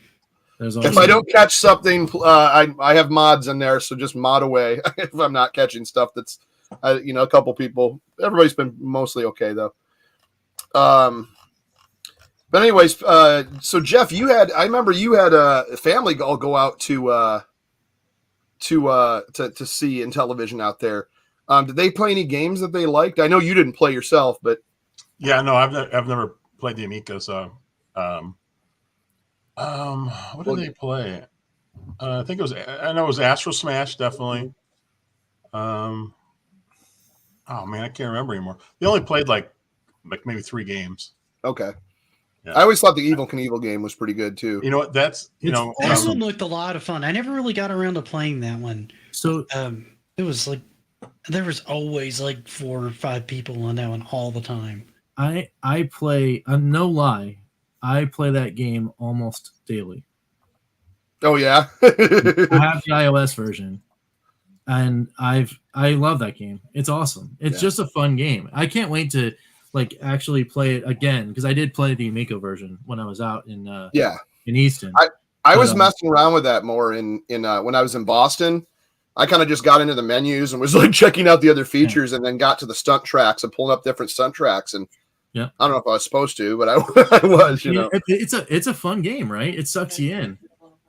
B: If I don't catch something, I have mods in there, so just mod away if I'm not catching stuff. That's, a couple people. Everybody's been mostly okay though. But anyways, so Jeff, I remember you had a family go out to see Intellivision out there. Did they play any games that they liked? I know you didn't play yourself, but
E: yeah, no, I've never played the Amico. So, what did they play? I think I know it was Astro Smash, definitely. Oh man, I can't remember anymore. They only played like maybe 3 games.
B: Okay.
E: Yeah.
B: I always thought the Evil Knievel game was pretty good too.
E: You know what? That
C: one looked a lot of fun. I never really got around to playing that one.
F: So
C: it was like there was always like 4 or 5 people on that one all the time.
F: I play. No lie, I play that game almost daily.
B: Oh yeah.
F: I have the iOS version, and I love that game. It's awesome. It's just a fun game. I can't wait to actually play it again, because I did play the Amico version when I was out in Easton.
B: I was messing around with that more in when I was in Boston. I kind of just got into the menus and was like checking out the other features, and then got to the stunt tracks and pulling up different stunt tracks. And I don't know if I was supposed to, but I was.
F: It's a fun game, right? It sucks you in.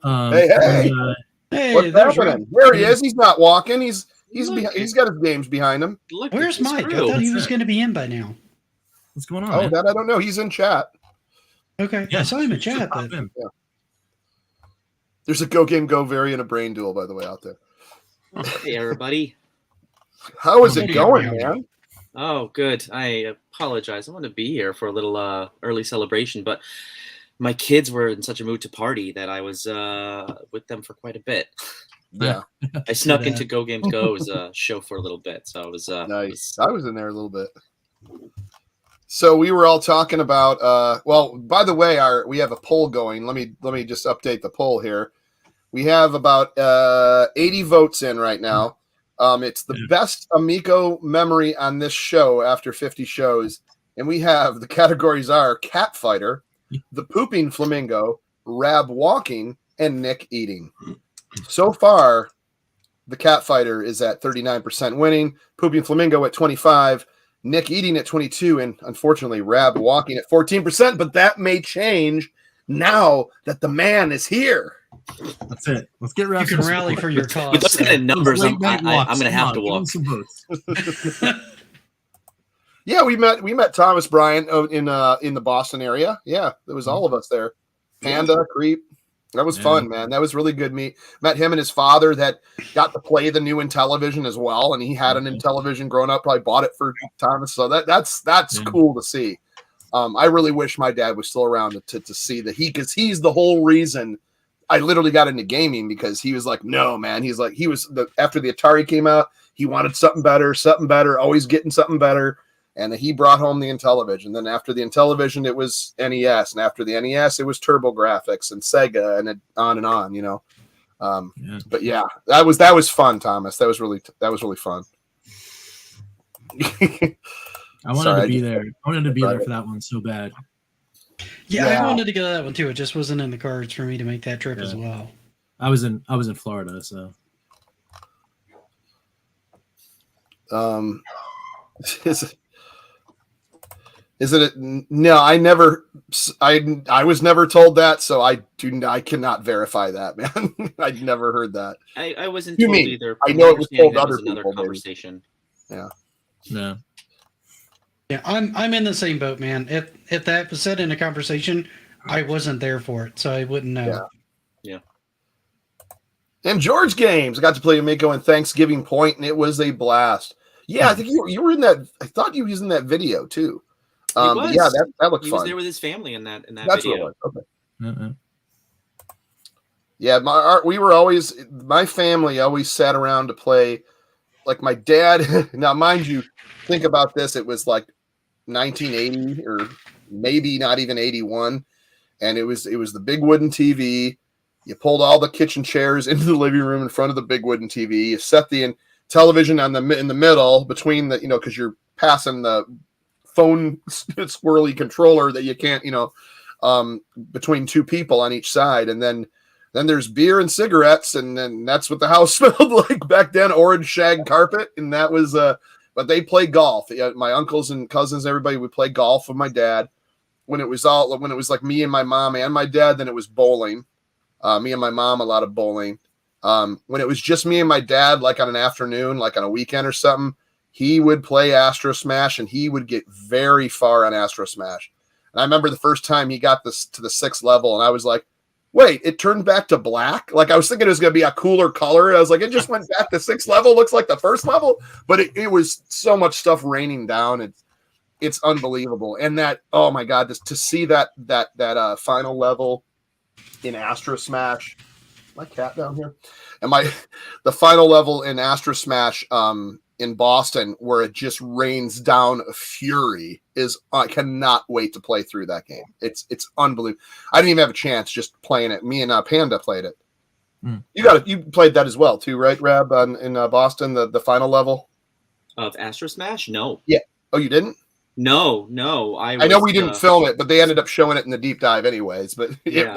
B: Hey, what's happening? There he is. He's not walking. He's got his games behind him.
C: Where's Mike? I thought he was going to be in by now.
F: What's going on?
B: Oh,
F: man?
B: that I don't know. He's in chat.
C: Okay, I saw him in chat. But...
B: Yeah. There's a Go Game Go variant of Brain Duel, by the way, out there.
G: Hey, everybody.
B: How is it going, man?
G: Oh, good. I apologize. I want to be here for a little early celebration, but my kids were in such a mood to party that I was with them for quite a bit.
B: Yeah.
G: I snuck into Go Games Go's show for a little bit, so it was
B: nice. I was in there a little bit. So we were all talking about. Well, by the way, we have a poll going. Let me just update the poll here. We have about 80 votes in right now. It's the best Amico memory on this show after 50 shows, and we have the categories are Cat Fighter, the Pooping Flamingo, Rab Walking, and Nick Eating. So far, the Cat Fighter is at 39% winning, Pooping Flamingo at 25%, Nick Eating at 22%, and unfortunately, Rab Walking at 14%. But that may change now that the man is here.
F: That's it. Let's get Rab.
C: You can rally for your cause.
G: With those kind of numbers, I'm going to have to walk.
B: Yeah, we met Thomas Bryant in the Boston area. Yeah, it was all of us there. Panda, Creep. That was fun, man. That was really good. Met him and his father that got to play the new Intellivision as well, and he had an Intellivision growing up. Probably bought it for Thomas, so that's cool to see. I really wish my dad was still around to see that because he's the whole reason I literally got into gaming, because he was like, no, man. He's like, after the Atari came out, he wanted something better, always getting something better. And he brought home the Intellivision. Then after the Intellivision, it was NES. And after the NES, it was TurboGrafx and Sega and on, you know. But yeah, that was fun, Thomas. That was really fun.
F: I wanted to be there. I wanted to be there for that one so bad.
C: Yeah, I wanted to go to that one too. It just wasn't in the cards for me to make that trip as well.
F: I was in Florida, so.
B: Is it? No, I never. I was never told that, so I cannot verify that, man. I'd never heard that.
G: I wasn't told either.
B: I know it was told
G: that
B: other
G: was another
B: people.
G: Conversation.
B: Yeah.
F: No.
C: Yeah, I'm in the same boat, man. If that was said in a conversation, I wasn't there for it, so I wouldn't know.
G: Yeah.
B: And George Games, I got to play Amico in Thanksgiving Point, and it was a blast. Yeah, I think you were in that. I thought you was in that video too.
G: Was.
B: Yeah, that looked fun.
G: He was there with his family in that
B: That's
G: video.
B: What it was. Okay. Yeah, my family always sat around to play. Like my dad. Now, mind you, think about this. It was like 1980 or maybe not even 81, and it was the big wooden TV. You pulled all the kitchen chairs into the living room in front of the big wooden TV. You set the television in the middle between the because you're passing the phone squirrely controller that you can't between two people on each side, and then there's beer and cigarettes, and then that's what the house smelled like back then, orange shag carpet, and that was but they played golf. My uncles and cousins, everybody would play golf with my dad. When it was like me and my mom and my dad, then it was bowling. Me and my mom, a lot of bowling. When it was just me and my dad, like on an afternoon, like on a weekend or something, he would play Astro Smash, and he would get very far on Astro Smash. And I remember the first time he got this to the 6th level, and I was like, wait, it turned back to black? Like I was thinking it was going to be a cooler color. I was like, it just went back to 6th level. Looks like the first level, but it was so much stuff raining down. It's unbelievable. And that, oh my God, to see that final level in Astro Smash, my cat down here, and the final level in Astro Smash in Boston, where it just rains down a fury, I cannot wait to play through that game. It's unbelievable. I didn't even have a chance just playing it. Me and Panda played it. You played that as well too, right, Rab? In Boston, the final level
G: of Astro Smash? No.
B: Yeah. Oh, you didn't?
G: No.
B: I know we didn't film it, but they ended up showing it in the deep dive anyways. But
G: yeah.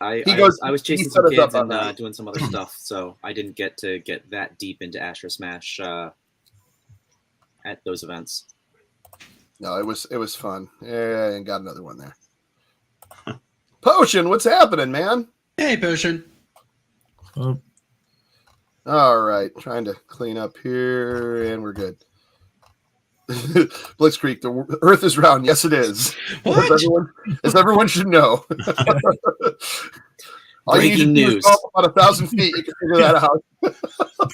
G: I was chasing some kids and doing some other stuff, so I didn't get to get that deep into Astro Smash at those events.
B: No, it was fun. Yeah, and got another one there. Potion, what's happening, man?
C: Hey, Potion.
F: Oh.
B: All right, trying to clean up here, and we're good. Blitzkrieg, the Earth is round. Yes, it is. As everyone should know.
G: Breaking news.
B: About 1,000 feet, you can figure that out.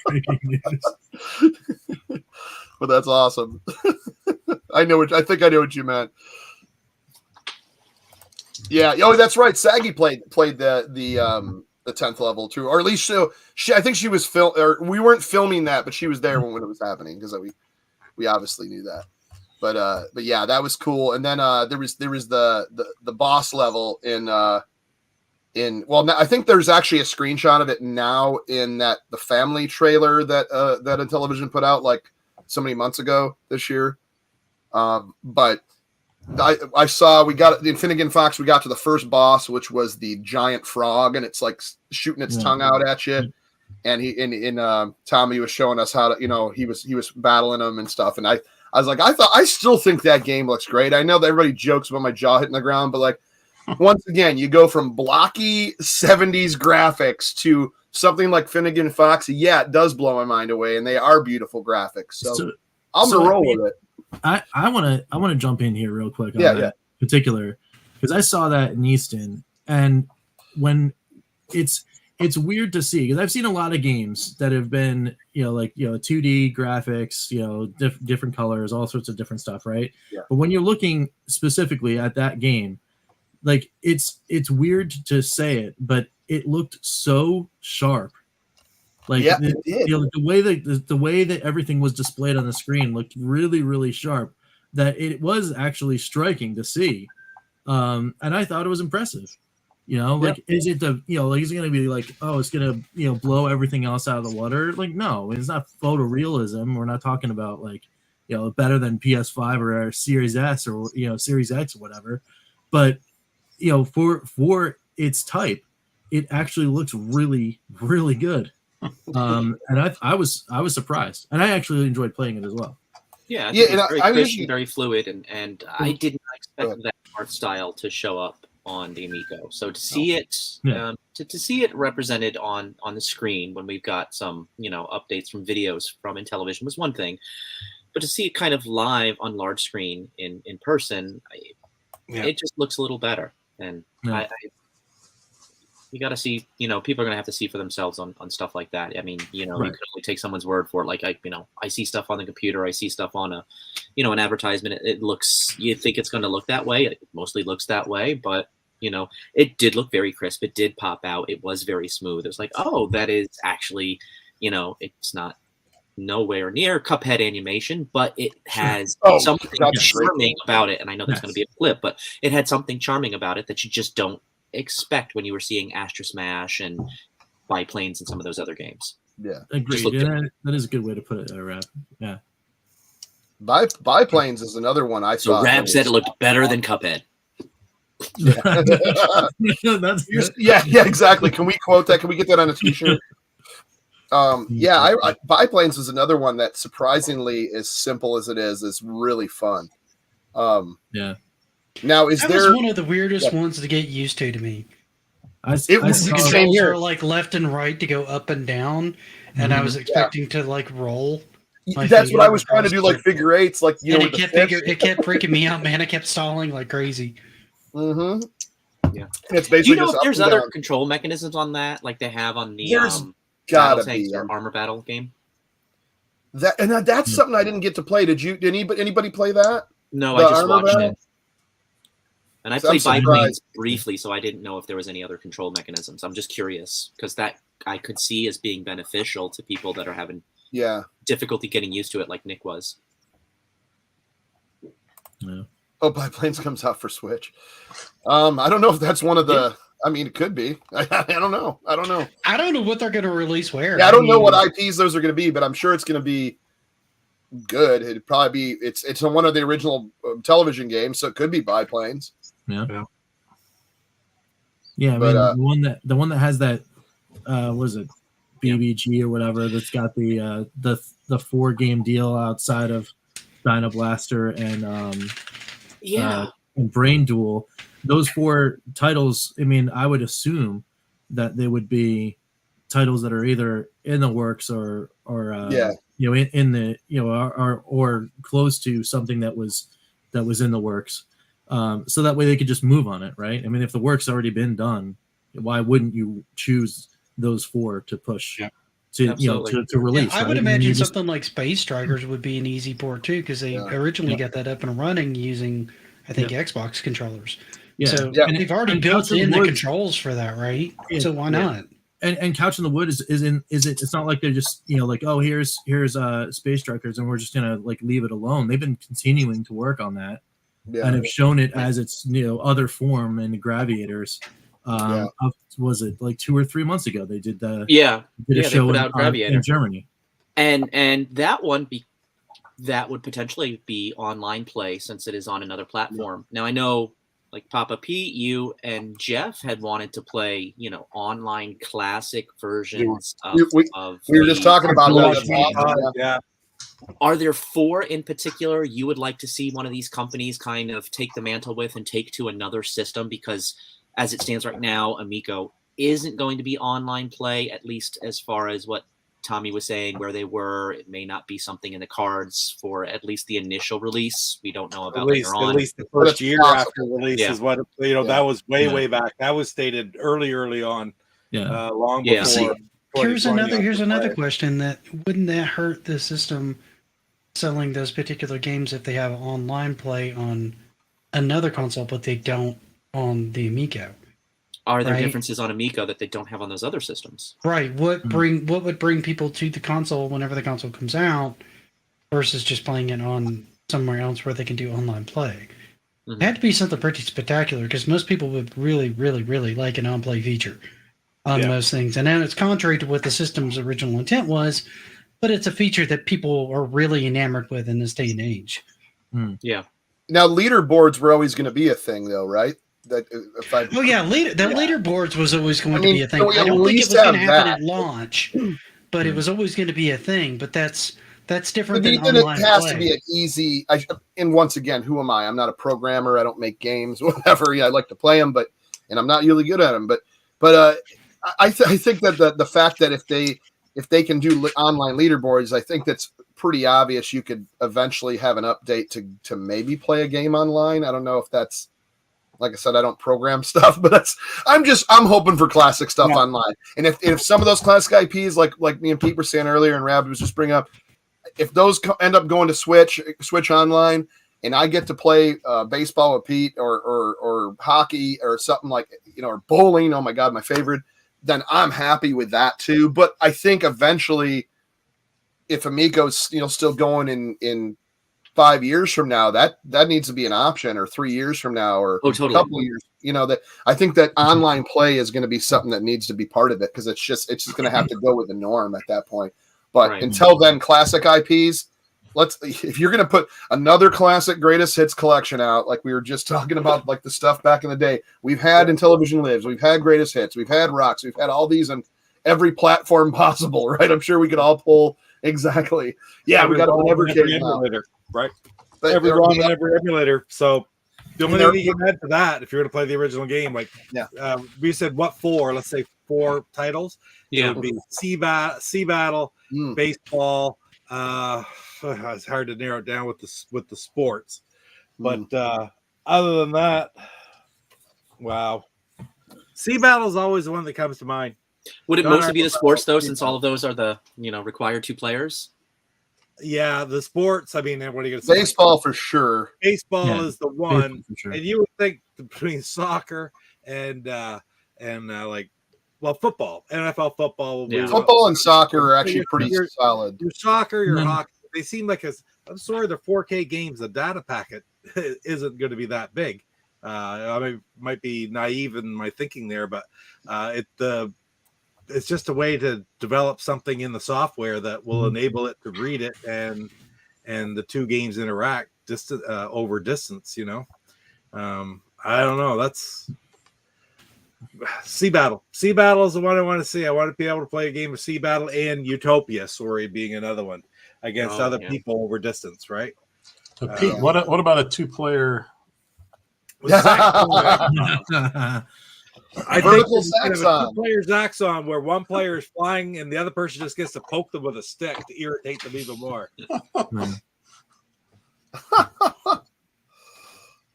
F: Breaking news.
B: But that's awesome. I think I know what you meant. Yeah. Oh, that's right. Saggy played the 10th level too, or at least so. I think she was we weren't filming that, but she was there when it was happening because we obviously knew that. But yeah, that was cool. And then there was the boss level in I think there's actually a screenshot of it now in the family trailer that Intellivision put out like so many months ago this year. But I saw we got in Finnegan Fox, we got to the first boss, which was the giant frog, and it's like shooting its tongue out at you. And Tommy was showing us how to, he was battling them and stuff. And I was like, I still think that game looks great. I know that everybody jokes about my jaw hitting the ground, but like, once again, you go from blocky 70s graphics to something like Finnegan Fox. Yeah, it does blow my mind away, and they are beautiful graphics. So I'm gonna roll with it.
F: I want to jump in here real quick on that particular, because I saw that in Easton, and when it's weird to see, because I've seen a lot of games that have been 2D graphics, different colors, all sorts of different stuff, right?
B: Yeah.
F: But when you're looking specifically at that game, like it's weird to say it, but it looked so sharp. Like the way that everything was displayed on the screen looked really, really sharp, that it was actually striking to see. And I thought it was impressive. Is it is it going to be like, oh, it's going to, blow everything else out of the water? Like, no, it's not photorealism. We're not talking about like, better than PS5 or Series S or, Series X or whatever. But for its type, it actually looks really, really good. And I was surprised, and I actually enjoyed playing it as well.
G: Yeah,
B: Yeah,
G: it's
B: and
G: very
B: I
G: crisp
B: usually-
G: and very fluid, and I did not expect that art style to show up on the Amico. So to see it,
F: Yeah.
G: to see it represented on the screen when we've got some updates from videos from Intellivision was one thing, but to see it kind of live on large screen in person, it just looks a little better. And
F: Yeah.
G: you got to see, people are going to have to see for themselves on stuff like that. I mean, you can
F: Right.
G: only take someone's word for it. Like, I see stuff on the computer. I see stuff on an advertisement. It looks, you think it's going to look that way. It mostly looks that way, but, it did look very crisp. It did pop out. It was very smooth. It was like, oh, that is actually, it's not nowhere near Cuphead animation, but it has something charming about it. And I know there's going to be a flip, but it had something charming about it that you just don't expect when you were seeing Astro Smash and Biplanes and some of those other games.
B: Yeah,
F: agreed. Yeah, that is a good way to put it, Rap. Yeah,
B: Biplanes is another one I
G: So
B: thought.
G: Rap said it looked better than Cuphead.
F: That's good.
B: yeah, exactly. Can we quote that? Can we get that on a t-shirt? Biplanes is another one that surprisingly, as simple as it is really fun.
F: Yeah.
B: Now, is
C: That
B: there
C: was one of the weirdest ones to get used to me.
B: It was
C: The
B: Same
C: controls
B: here.
C: are like left and right to go up and down, and I was expecting to like roll. my
B: That's what
C: finger
B: I was trying to
C: across
B: do, like
C: the-
B: figure eights, like
C: And
B: with
C: it kept
B: the fish.
C: it kept freaking me out, man. I kept stalling like crazy.
B: Mm-hmm.
G: Yeah.
B: And it's
G: Do
B: basically
G: you know
B: just
G: if
B: up
G: there's
B: and
G: other
B: down.
G: control mechanisms on that, like they have on the
B: There's
G: Battle
B: gotta
G: Tanks
B: be
G: or Armor Battle game?
B: That's something I didn't get to play. Did anybody play that?
G: No,
B: The
G: I just
B: Armor
G: watched
B: Battle?
G: it. And I
B: So I'm
G: played Biplanes
B: surprised.
G: briefly, so I didn't know if there was any other control mechanisms. I'm just curious because that I could see as being beneficial to people that are having
B: Yeah.
G: difficulty getting used to it, like Nick was.
F: Yeah.
B: Oh, Biplanes comes out for Switch. I don't know if that's one of the. I mean, it could be. I don't know. I don't know
C: what they're going to release where.
B: Yeah, I don't know what IPs those are going to be, but I'm sure it's going to be good. It'd probably be. It's on one of the original television games, so it could be Biplanes.
F: Yeah.
D: Yeah.
F: Yeah, I
B: But,
F: mean, the one that has that what is it, BBG or whatever, that's got the 4-game deal outside of Dino Blaster and and Brain Duel. Those 4 titles, I mean, I would assume that they would be titles that are either in the works or in the or close to something that was in the works. So that way they could just move on it, right? I mean, if the work's already been done, why wouldn't you choose those 4 to push to release?
C: I would
F: right?
C: imagine something like Space Strikers would be an easy port too, because they originally got that up and running using, I think, Xbox controllers.
F: Yeah.
C: So
F: Yeah.
C: they've already
F: And
C: built
F: Couch in
C: in
F: the
C: the
F: Woods-
C: controls for that, right?
F: Yeah.
C: So why
F: Yeah.
C: not?
F: And Couch in the Wood is it's not like they're just like, oh, here's Space Strikers and we're just gonna like leave it alone. They've been continuing to work on that and have shown it as its other form in the Graviators. Was it like 2 or 3 months ago they did a show
G: put out Graviator
F: in Germany,
G: and that one that would potentially be online play since it is on another platform. Now I know, like Papa P, you and Jeff had wanted to play, online classic versions
B: we were just talking about
G: that.
D: Yeah.
G: Are there 4 in particular you would like to see one of these companies kind of take the mantle with and take to another system? Because as it stands right now, Amico isn't going to be online play, at least as far as what Tommy was saying, where they were. It may not be something in the cards for at least the initial release. We don't know about later on.
D: At least the first year after release
G: Yeah.
D: is what that was way back. That was stated early on. Long
G: Yeah.
D: before.
C: Here's
D: 2020
C: another question: that wouldn't that hurt the system selling those particular games if they have online play on another console, but they don't on the Amico?
G: Are there
C: right?
G: differences on Amico that they don't have on those other systems?
C: Right. What would bring people to the console whenever the console comes out versus just playing it on somewhere else where they can do online play? It had to be something pretty spectacular because most people would really, really, really like an on-play feature on most things. And then it's contrary to what the system's original intent was, but it's a feature that people are really enamored with in this day and age.
G: Yeah.
B: Now, leaderboards were always going to be a thing, though, right? That if I
C: Oh yeah, leaderboards was always going to be a thing.
B: we
C: I
B: at
C: don't think it
B: least
C: was going to
B: have
C: happen
B: that.
C: at launch, but it was always going to be a thing. But that's different
B: But
C: than
B: then
C: online
B: it has
C: play.
B: to be an easy. And once again, who am I? I'm not a programmer. I don't make games, whatever. Yeah, I like to play them, and I'm not really good at them. But I think that the fact that if they can do online leaderboards, I think that's pretty obvious. You could eventually have an update to maybe play a game online. I don't know if that's, like I said, I don't program stuff, but I'm hoping for classic stuff online. And if some of those classic IPs, like me and Pete were saying earlier, and Rabbit was just bringing up, if those end up going to Switch online, and I get to play baseball with Pete or hockey or something like, or bowling, oh my God, my favorite, then I'm happy with that too. But I think eventually, if Amico's still going in 5 years from now, that needs to be an option, or 3 years from now, or
G: totally.
B: a couple of years. That I think that online play is going to be something that needs to be part of it, because it's just going to have to go with the norm at that point. But until then, classic IPs. If you're going to put another classic greatest hits collection out, like we were just talking about, like the stuff back in the day, we've had in Television Lives, we've had greatest hits, we've had rocks, we've had all these on every platform possible, right? I'm sure we could all pull exactly. Yeah, we got it on every
D: emulator, right? Every ROM on every emulator. So the only thing you can add to that, if you're going to play the original game, like we said, what 4? Let's say 4 titles.
G: Yeah,
D: it would be Sea Battle, baseball. It's hard to narrow it down with the sports, but other than that, wow, Sea Battle is always the one that comes to mind.
G: Would it mostly be the sports though, since all of those are the required 2 players?
D: Yeah, the sports. I mean, what are you going to say?
B: Baseball for sure.
D: Baseball is the one,
F: sure.
D: and you would think between soccer and like, well, football, NFL football.
B: Football and soccer are actually pretty solid.
D: Your soccer, your hockey, they seem like I'm sorry, they're 4K games. The data packet isn't going to be that big. I might be naive in my thinking there, but it's just a way to develop something in the software that will enable it to read it, and the 2 games interact over distance. I don't know. That's Sea Battle. Sea Battle is the one I want to see. I want to be able to play a game of Sea Battle and Utopia, sorry, being another one against other people over distance, right?
E: So Pete, what about a 2-player?
D: I
B: Vertical
D: think
B: Zaxxon.
D: 2-player Zaxxon, where one player is flying and the other person just gets to poke them with a stick to irritate them even more.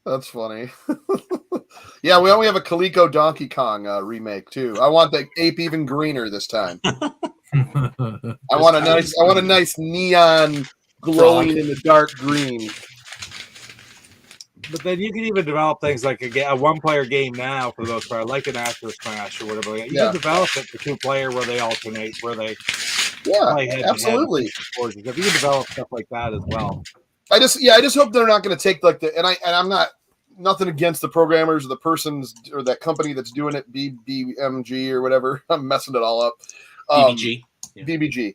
B: That's funny. Yeah, we only have a Coleco Donkey Kong remake too. I want the ape even greener this time. I want a nice neon glowing in the dark green.
D: But then you can even develop things like a 1-player game now for the most part, like an Astro Smash or whatever. You can develop it for 2-player where they alternate, where they play head-to-head.
B: Absolutely.
D: If you can develop stuff like that as well.
B: I just hope they're not going to take I'm not nothing against the programmers or the persons or that company that's doing it, BMG or whatever. I'm messing it all up.
G: BBG.
B: BBG.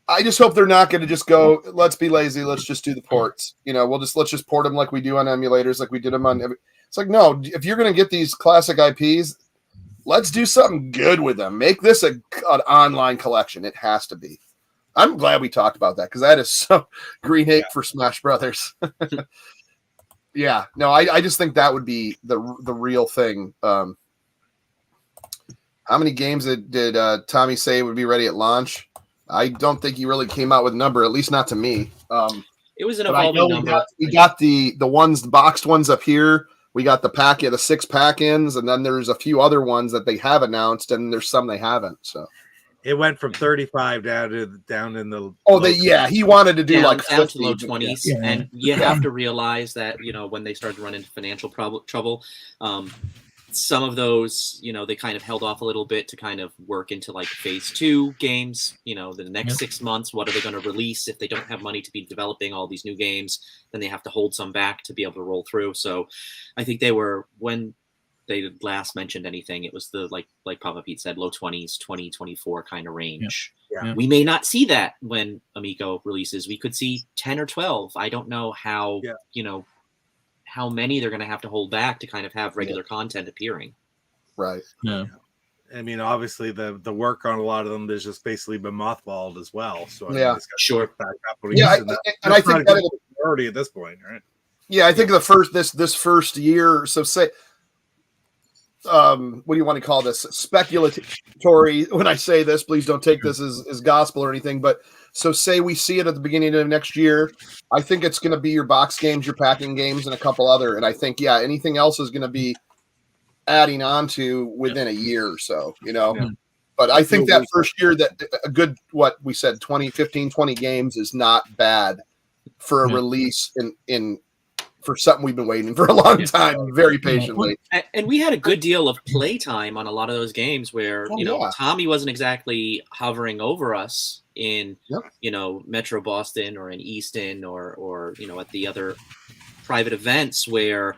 B: I just hope they're not going to just go, let's be lazy, let's just do the ports. Let's just port them like we do on emulators, like we did them on. It's like, no, if you're going to get these classic IPs, let's do something good with them. Make this an online collection. It has to be. I'm glad we talked about that, because that is so green ape for Smash Brothers. Yeah, no, I just think that would be the real thing. How many games did Tommy say would be ready at launch? I don't think he really came out with a number, at least not to me.
G: It was an evolving number.
B: We got the ones, the boxed ones up here. We got the 6 pack-ins, and then there's a few other ones that they have announced, and there's some they haven't. So
D: it went from 35 down in the.
B: Oh, he wanted to do
G: down
B: like 50,
G: to low 20s, and you have to realize that when they started to run into financial trouble. Some of those, they kind of held off a little bit to kind of work into like phase 2 games. The next 6 months, what are they going to release? If they don't have money to be developing all these new games, then they have to hold some back to be able to roll through. So I think when they last mentioned anything, it was the like Papa Pete said, low 20s, 20, 24 kind of range.
D: Yeah.
G: We may not see that when Amico releases. We could see 10 or 12. I don't know how how many they're going to have to hold back to kind of have regular content appearing.
B: Right.
F: Yeah.
D: I mean, obviously the work on a lot of them has just basically been mothballed as well. So I mean,
B: Yeah.
D: it's got to
G: Sure.
D: pick back up.
B: Yeah, and I think that
D: already at this point, right?
B: yeah, I think the first this first year. So say, what do you want to call this? Speculatory. When I say this, please don't take this as gospel or anything. But so say we see it at the beginning of next year. I think it's going to be your box games, your packing games, and a couple other. And I think anything else is going to be adding on to within a year or so.
D: Yeah.
B: But I think that first year that a good what we said 15, 20 games is not bad for a release in for something we've been waiting for a long time, very patiently.
G: And we had a good deal of playtime on a lot of those games where, Tommy wasn't exactly hovering over us in, Metro Boston or in Easton or at the other private events where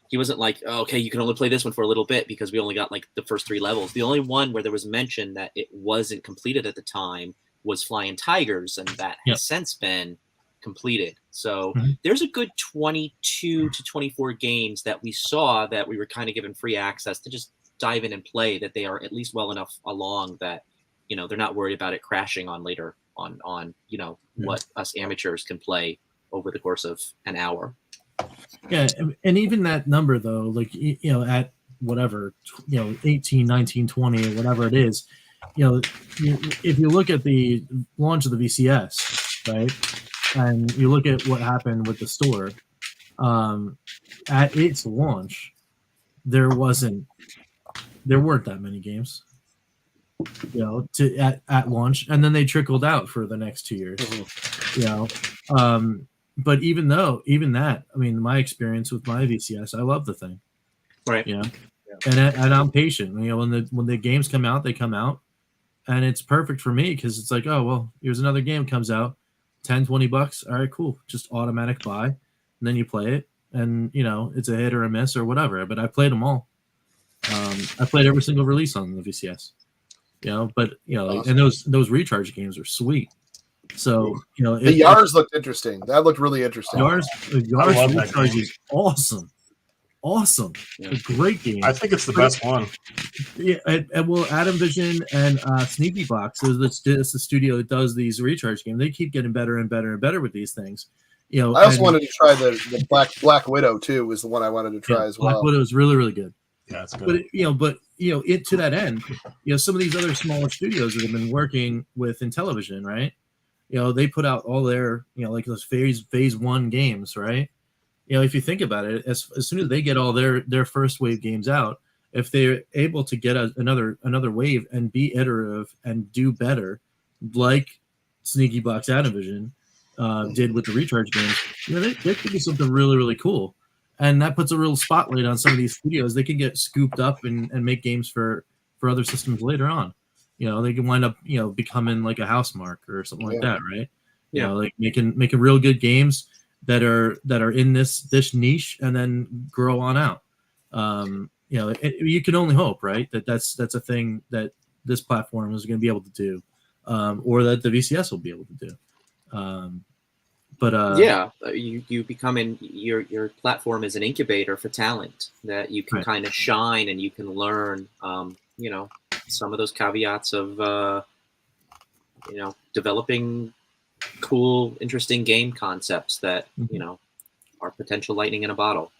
G: he wasn't like, oh, okay, you can only play this one for a little bit because we only got like the first 3 levels. The only one where there was mention that it wasn't completed at the time was Flying Tigers, and that has since been completed. So there's a good 22 to 24 games that we saw that we were kind of given free access to just dive in and play, that they are at least well enough along that, they're not worried about it crashing on later on what us amateurs can play over the course of an hour.
F: Yeah. And even that number though, like, at whatever, 18, 19, 20 or whatever it is, if you look at the launch of the VCS, right? And you look at what happened with the store, at its launch, there weren't that many games, at launch, and then they trickled out for the next 2 years, but even that, I mean, my experience with my VCS, I love the thing,
G: right?
F: And I'm patient. When the games come out, they come out, and it's perfect for me because it's like, oh well, here's another game comes out. $10-$20, all right, cool, just automatic buy, and then you play it, and it's a hit or a miss or whatever, but I played them all. I played every single release on the VCS, but awesome. And those recharge games are sweet. So
B: the Yars looked interesting. That looked really interesting.
F: Yars recharge is awesome. A great game.
E: I think it's the best one.
F: Yeah, and Adam Vision and Sneaky Box is the studio that does these recharge games. They keep getting better and better and better with these things. I
B: also wanted to try the Black Widow too. Was the one I wanted to try as well.
F: Black Widow is really, really good.
E: Yeah, it's good.
F: But it to that end, some of these other smaller studios that have been working with Intellivision, right? They put out all their like those phase 1 games, right? If you think about it, as soon as they get all their first wave games out, if they're able to get another wave and be iterative and do better, like Sneaky Box Adavision did with the recharge games, there could be something really, really cool. And that puts a real spotlight on some of these studios. They can get scooped up and make games for other systems later on. They can wind up, becoming like a Housemarque or something like that, right? Like making real good games that are in this niche and then grow on out. You can only hope, right? That's a thing that this platform is going to be able to do, or that the VCS will be able to do.
G: You become your platform is an incubator for talent that you can kind of shine and you can learn, some of those caveats of, developing cool, interesting game concepts that, are potential lightning in a bottle.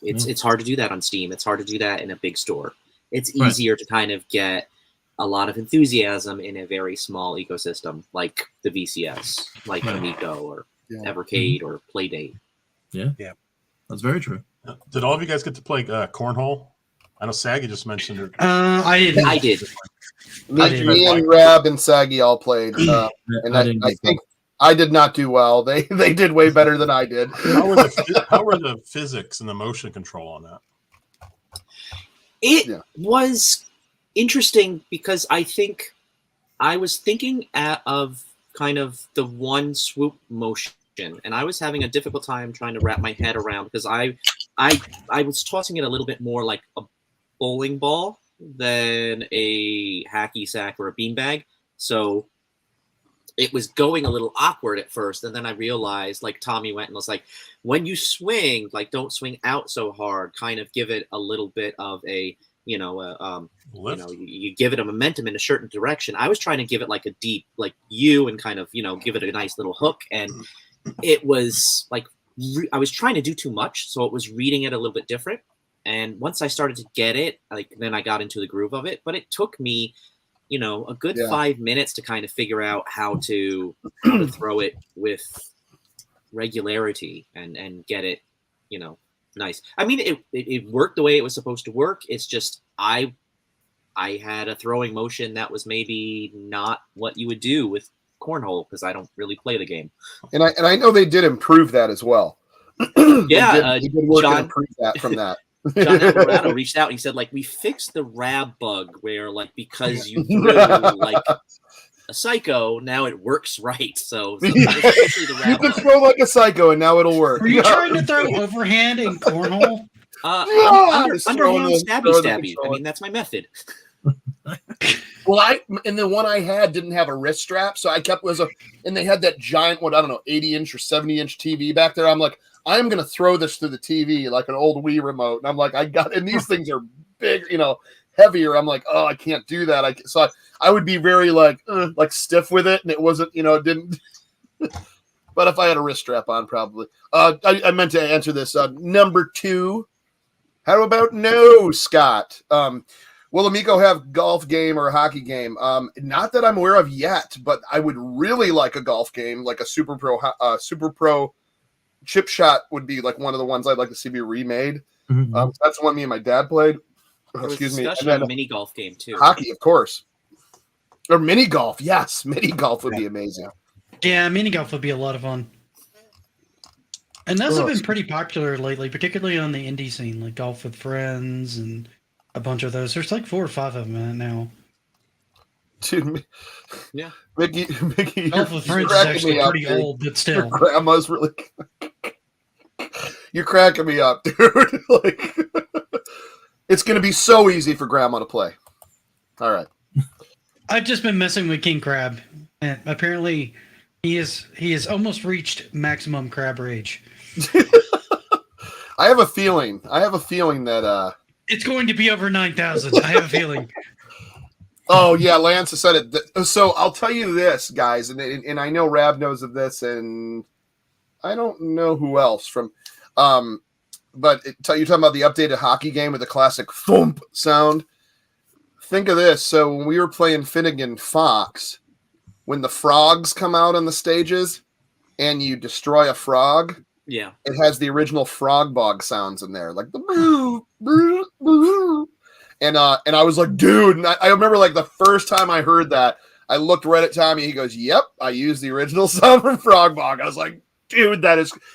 G: It's hard to do that on Steam. It's hard to do that in a big store. It's easier to kind of get a lot of enthusiasm in a very small ecosystem like the VCS, like Amico or Evercade or Playdate.
F: Yeah, that's very true.
E: Did all of you guys get to play Cornhole? I know Saggy just mentioned it.
C: I did.
G: I did.
B: Me and Rab and Saggy all played, and I think I did not do well. They did way better than I did.
E: How were the physics and the motion control on that?
G: It was interesting because I think I was thinking of kind of the one swoop motion, and I was having a difficult time trying to wrap my head around because I was tossing it a little bit more like a bowling ball than a hacky sack or a beanbag. So it was going a little awkward at first, and then I realized, like Tommy went and was like, when you swing, like don't swing out so hard, kind of give it a little bit of a,
E: Lift.
G: you give it a momentum in a certain direction. I was trying to give it like a deep, like U, and kind of, give it a nice little hook, and it was like I was trying to do too much, so it was reading it a little bit different. And once I started to get it, like then I got into the groove of it. But it took me, a good 5 minutes to kind of figure out how to throw it with regularity and get it, nice. I mean, it worked the way it was supposed to work. It's just I had a throwing motion that was maybe not what you would do with Cornhole, because I don't really play the game.
B: And I know they did improve that as well.
G: Yeah,
B: they did work
G: John,
B: to improve that from that.
G: John Alvarado reached out and he said, like, we fixed the rab bug where, like, because you threw like a psycho, now it works right. So the
B: you can throw like a psycho and now it'll work.
C: Are you trying to throw overhand in Cornhole?
G: Underhand stabby. I mean, that's my method.
B: Well, the one I had didn't have a wrist strap, so I kept and they had that giant, 80-inch or 70-inch TV back there. I'm like, I'm gonna throw this through the TV like an old Wii remote, and I'm like, and these things are big, heavier. I'm like, oh, I can't do that. So I would be very like stiff with it, and it wasn't, it didn't. But if I had a wrist strap on, probably. I meant to answer this. Number 2. How about no, Scott? Will Amico have golf game or a hockey game? Not that I'm aware of yet, but I would really like a golf game, like a Super Pro chip shot would be like one of the ones I'd like to see be remade.
F: Mm-hmm.
B: That's the one me and my dad played.
G: Excuse me. And then a mini golf game too.
B: Hockey, of course. Or mini golf. Yes, mini golf would be amazing.
C: Yeah, mini golf would be a lot of fun. And those have been pretty popular lately, particularly on the indie scene, like Golf with Friends and a bunch of those. There's like 4 or 5 of them now.
B: Dude,
G: yeah.
B: Mickey,
C: Golf with Friends is actually pretty old, but still.
B: Your grandma's really. You're cracking me up, dude. Like, it's going to be so easy for grandma to play. All right.
C: I've just been messing with King Crab, and apparently he has almost reached maximum crab rage.
B: I have a feeling that
C: it's going to be over 9,000. I have a feeling.
B: Oh yeah, Lance has said it. So I'll tell you this, guys, and I know Rab knows of this, and I don't know who else from. But you're talking about the updated hockey game with the classic thump sound. Think of this. So when we were playing Finnegan Fox, when the frogs come out on the stages and you destroy a frog,
G: yeah,
B: it has the original frog bog sounds in there, like the boo, boo, boo. And I was like, dude, and I remember like the first time I heard that, I looked right at Tommy. He goes, yep, I used the original sound from Frog Bog. I was like, dude,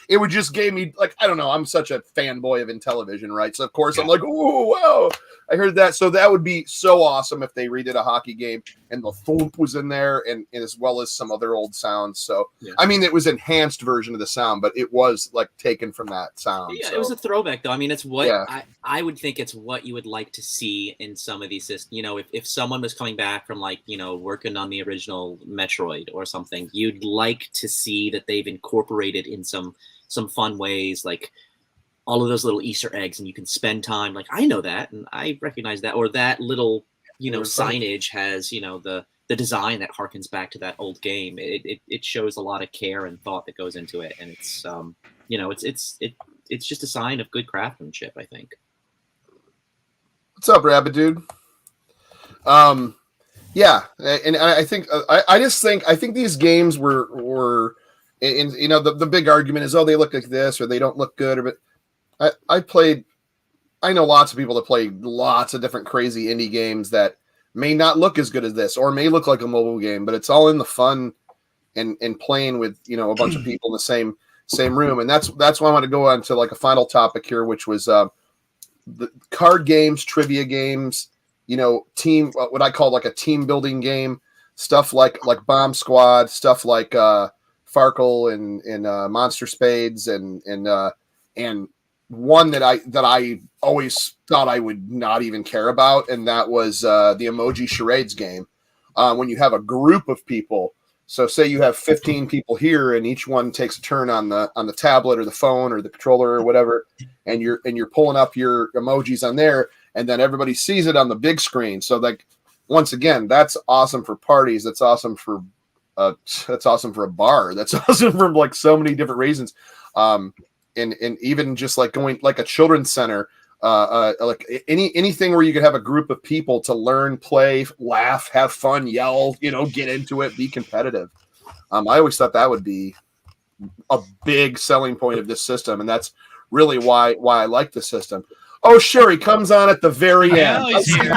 B: it would just gave me, like, I don't know, I'm such a fanboy of Intellivision, right? So of course I'm like, oh, wow, I heard that. So that would be so awesome if they redid a hockey game and the thump was in there, and as well as some other old sounds. So I mean, it was enhanced version of the sound, but it was like taken from that sound.
G: Yeah,
B: so.
G: It was a throwback though. I mean, it's what I would think it's what you would like to see in some of these systems. If someone was coming back from like, working on the original Metroid or something, you'd like to see that they've incorporated in some fun ways, like all of those little Easter eggs, and you can spend time like, I know that and I recognize that, or that little signage has the design that harkens back to that old game. It shows a lot of care and thought that goes into it, and it's it's just a sign of good craftsmanship, I think.
B: What's up, Rabbit Dude? Yeah, and I think I think these games were and the big argument is, oh, they look like this or they don't look good, but I know lots of people that play lots of different crazy indie games that may not look as good as this or may look like a mobile game, but it's all in the fun and playing with a bunch of people in the same room. And that's why I want to go on to like a final topic here, which was the card games, trivia games, team, what I call like a team building game, stuff like Bomb Squad, stuff like Farkle and Monster Spades and one that I always thought I would not even care about, and that was the Emoji Charades game. When you have a group of people So say you have 15 people here, and each one takes a turn on the tablet or the phone or the controller or whatever, and you're pulling up your emojis on there, and then everybody sees it on the big screen. So like, once again, that's awesome for parties. That's awesome for a bar. That's awesome for like so many different reasons. And even just like going like a children's center, like anything where you could have a group of people to learn, play, laugh, have fun, yell, get into it, be competitive. I always thought that would be a big selling point of this system, and that's really why I like the system. Oh, sure, he comes on at the very end.
C: Now he's here.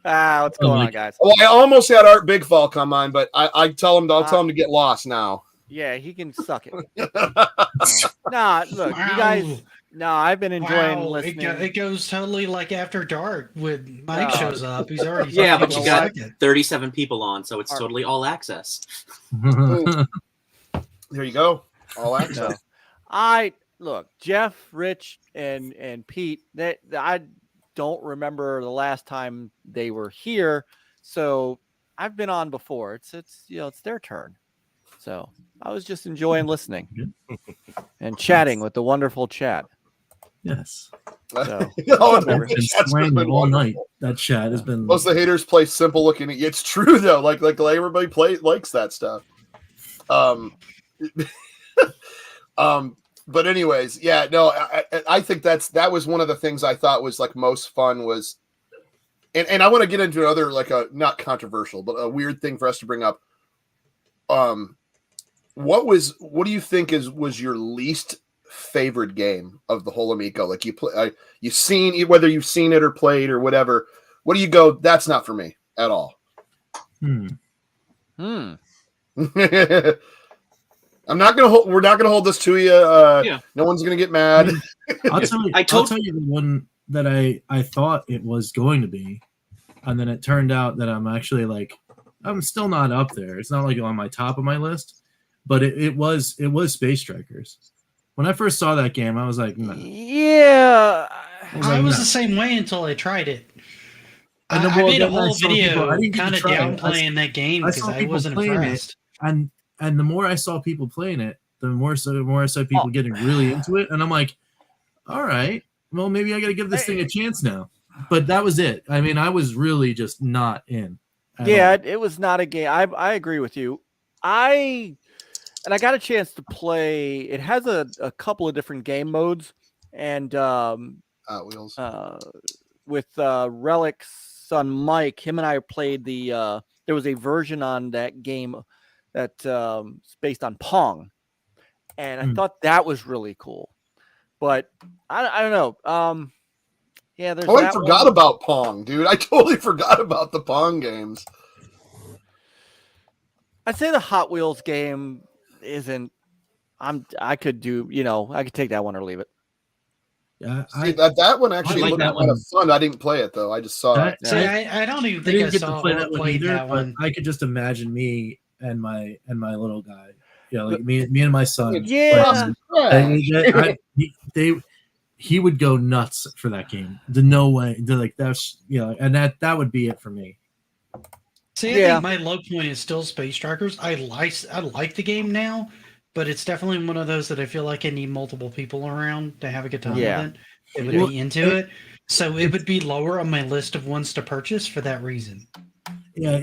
H: What's going on, guys?
B: Well, I almost had Art Bigfall come on, but I'll tell him to get lost now.
H: Yeah, he can suck it. Nah, look, you guys. No, I've been enjoying listening.
C: It goes totally like after dark when Mike shows up. He's already
G: but you got 37 people on, so it's totally all access.
B: There you go, all access.
H: Look, Jeff, Rich, and Pete. I don't remember the last time they were here, so I've been on before. It's their turn, so I was just enjoying listening and chatting with the wonderful chat.
F: Yes.
H: So,
F: all night. That chat has been.
B: Most of the haters play simple looking. It's true though. Like everybody likes that stuff. But anyways, yeah, no, I think that was one of the things I thought was like most fun was, and I want to get into another like a not controversial but a weird thing for us to bring up. What do you think was your least favorite game of the whole Amico? Like you've seen, whether you've seen it or played or whatever, what do you go, that's not for me at all? We're not gonna hold this to you. No one's gonna get mad.
F: I'll tell you the one that I thought it was going to be, and then it turned out that I'm still not up there. It's not like on my top of my list, but it was Space Strikers. When I first saw that game, I was like, no.
H: Yeah.
C: I was the same way until I tried it. I made a whole video kind of downplaying that game because I wasn't impressed.
F: And the more I saw people playing it, the more I saw people getting really into it. And I'm like, all right, well, maybe I got to give this thing a chance now. But that was it. I mean, I was really just not in.
H: Yeah, it was not a game. I agree with you. And I got a chance to play. It has a couple of different game modes, and
B: Wheels.
H: With Relic's son Mike, him and I played the. There was a version on that game that's based on Pong, and I thought that was really cool. But I don't know. Yeah, there's.
B: I forgot about Pong, dude. I totally forgot about the Pong games.
H: I'd say the Hot Wheels game isn't. I could take that one or leave it.
F: Yeah,
B: that one actually looked kind of fun. I didn't play it though. I just saw it.
C: See, I don't even think I saw or played that one.
F: I could just imagine me and my little guy. Like me and my son.
H: Yeah.
F: He would go nuts for that game. No way. They're like, that's and that would be it for me.
C: See, I think my low point is still Space Strikers. I like the game now, but it's definitely one of those that I feel like I need multiple people around to have a good time with it. They would be into it. So it would be lower on my list of ones to purchase for that reason.
F: Yeah,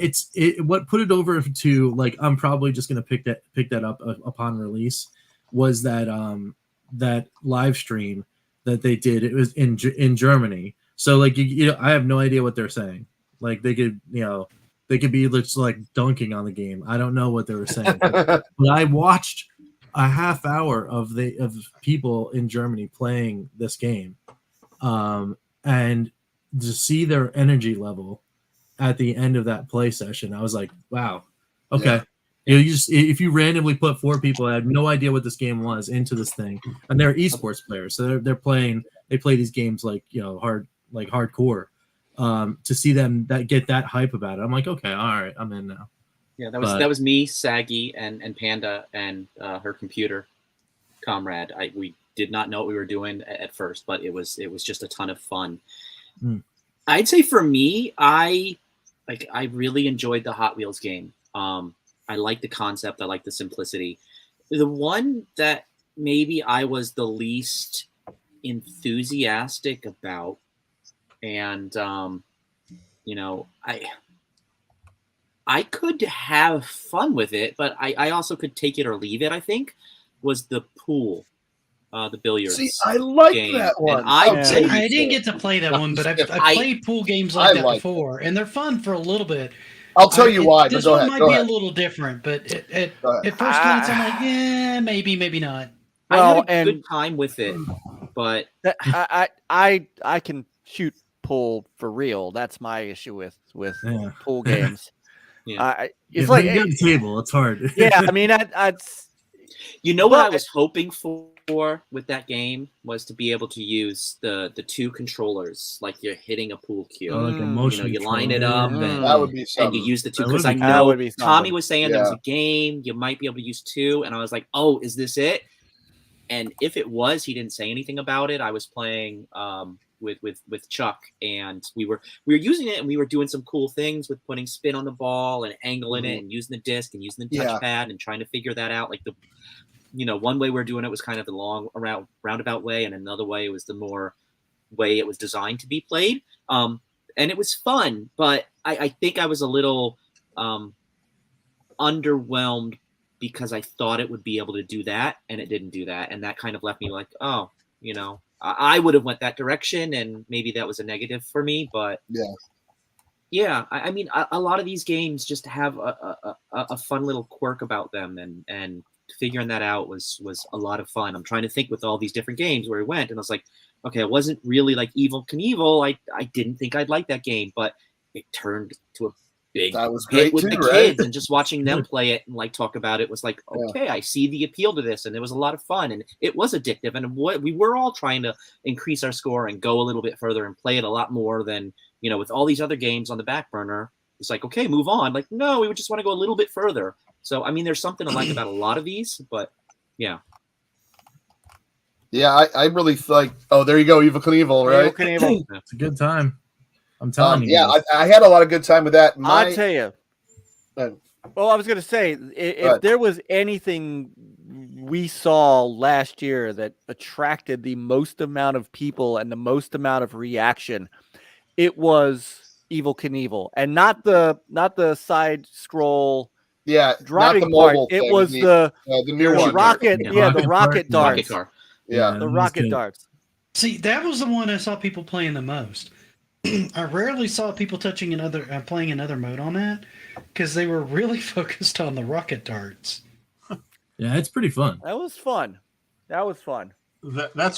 F: what put it over to like I'm probably just gonna pick that up upon release was that that live stream that they did. It was in Germany. So like I have no idea what they're saying. Like they could be just like dunking on the game. I don't know what they were saying. But I watched a half hour of people in Germany playing this game. And to see their energy level at the end of that play session, I was like, wow, okay. Yeah. If you randomly put 4 people, I had no idea what this game was, into this thing, and they're esports players, so they play these games hardcore. To see them get that hype about it, I'm like, okay, all right, I'm in now.
G: Yeah, that was me, Saggy, and Panda, and her computer comrade. We did not know what we were doing at first, but it was just a ton of fun. I'd say for me, I really enjoyed the Hot Wheels game. I like the concept. I like the simplicity. The one that maybe I was the least enthusiastic about, and I could have fun with it, but I also could take it or leave it, I think, was the pool, the billiards.
B: See, I like
G: game.
B: that one.
G: And I
C: didn't get to play that one, but I've played pool games like that before, and they're fun for a little bit.
B: I'll tell you why.
C: This
B: one
C: one might be a little different, but at first glance, I'm like, yeah, maybe not.
G: Well, I had a good time with it, but
H: I can shoot pool for real. That's my issue with pool games.
F: Yeah.
H: It's like
F: you got a table. It's hard.
H: Yeah, I mean, what
G: I was hoping for with that game was to be able to use the two controllers, like you're hitting a pool cue.
F: Like a motion
G: you line it up, and
B: that would be
G: and you use the two. Because I know Tommy was saying there was a game you might be able to use two, and I was like, oh, is this it? And if it was, he didn't say anything about it. I was playing with Chuck, and we were using it, and we were doing some cool things with putting spin on the ball and angling it, and using the disc and using the touchpad and trying to figure that out. Like one way we're doing it was kind of the long roundabout way, and another way was the more way it was designed to be played. And it was fun, but I think I was a little underwhelmed because I thought it would be able to do that, and it didn't do that, and that kind of left me like, oh, I would have went that direction, and maybe that was a negative for me. But I mean, a lot of these games just have a fun little quirk about them, and figuring that out was a lot of fun. I'm trying to think with all these different games where we went, and I was like, okay, it wasn't really like Evil Knievel. I didn't think I'd like that game, but it turned to a big
B: that was great
G: hit with
B: too,
G: the
B: right?
G: kids, and just watching them play it and like talk about it was like, okay, I see the appeal to this, and it was a lot of fun, and it was addictive, and we were all trying to increase our score and go a little bit further and play it a lot more than with all these other games on the back burner. It's like, okay, move on. Like, no, we would just want to go a little bit further. So I mean, there's something I like about a lot of these, but yeah.
B: Yeah, I really like. Oh, there you go, Evil Knievel, right?
H: Evil Knievel.
F: It's a good time. I'm telling you.
B: Yeah, I had a lot of good time with that.
H: I'll tell you. Well, I was going to say, if there was anything we saw last year that attracted the most amount of people and the most amount of reaction, it was Evil Knievel, and not the side scroll.
B: Yeah,
H: driving
B: not the mobile
H: part. It
B: thing,
H: was the
B: new one.
H: rocket. Yeah, the rocket darts.
G: Rocket car.
B: Yeah,
H: the rocket darts.
C: See, that was the one I saw people playing the most. I rarely saw people playing another mode on that because they were really focused on the rocket darts.
F: Yeah, it's pretty fun.
H: That was fun.
E: That's one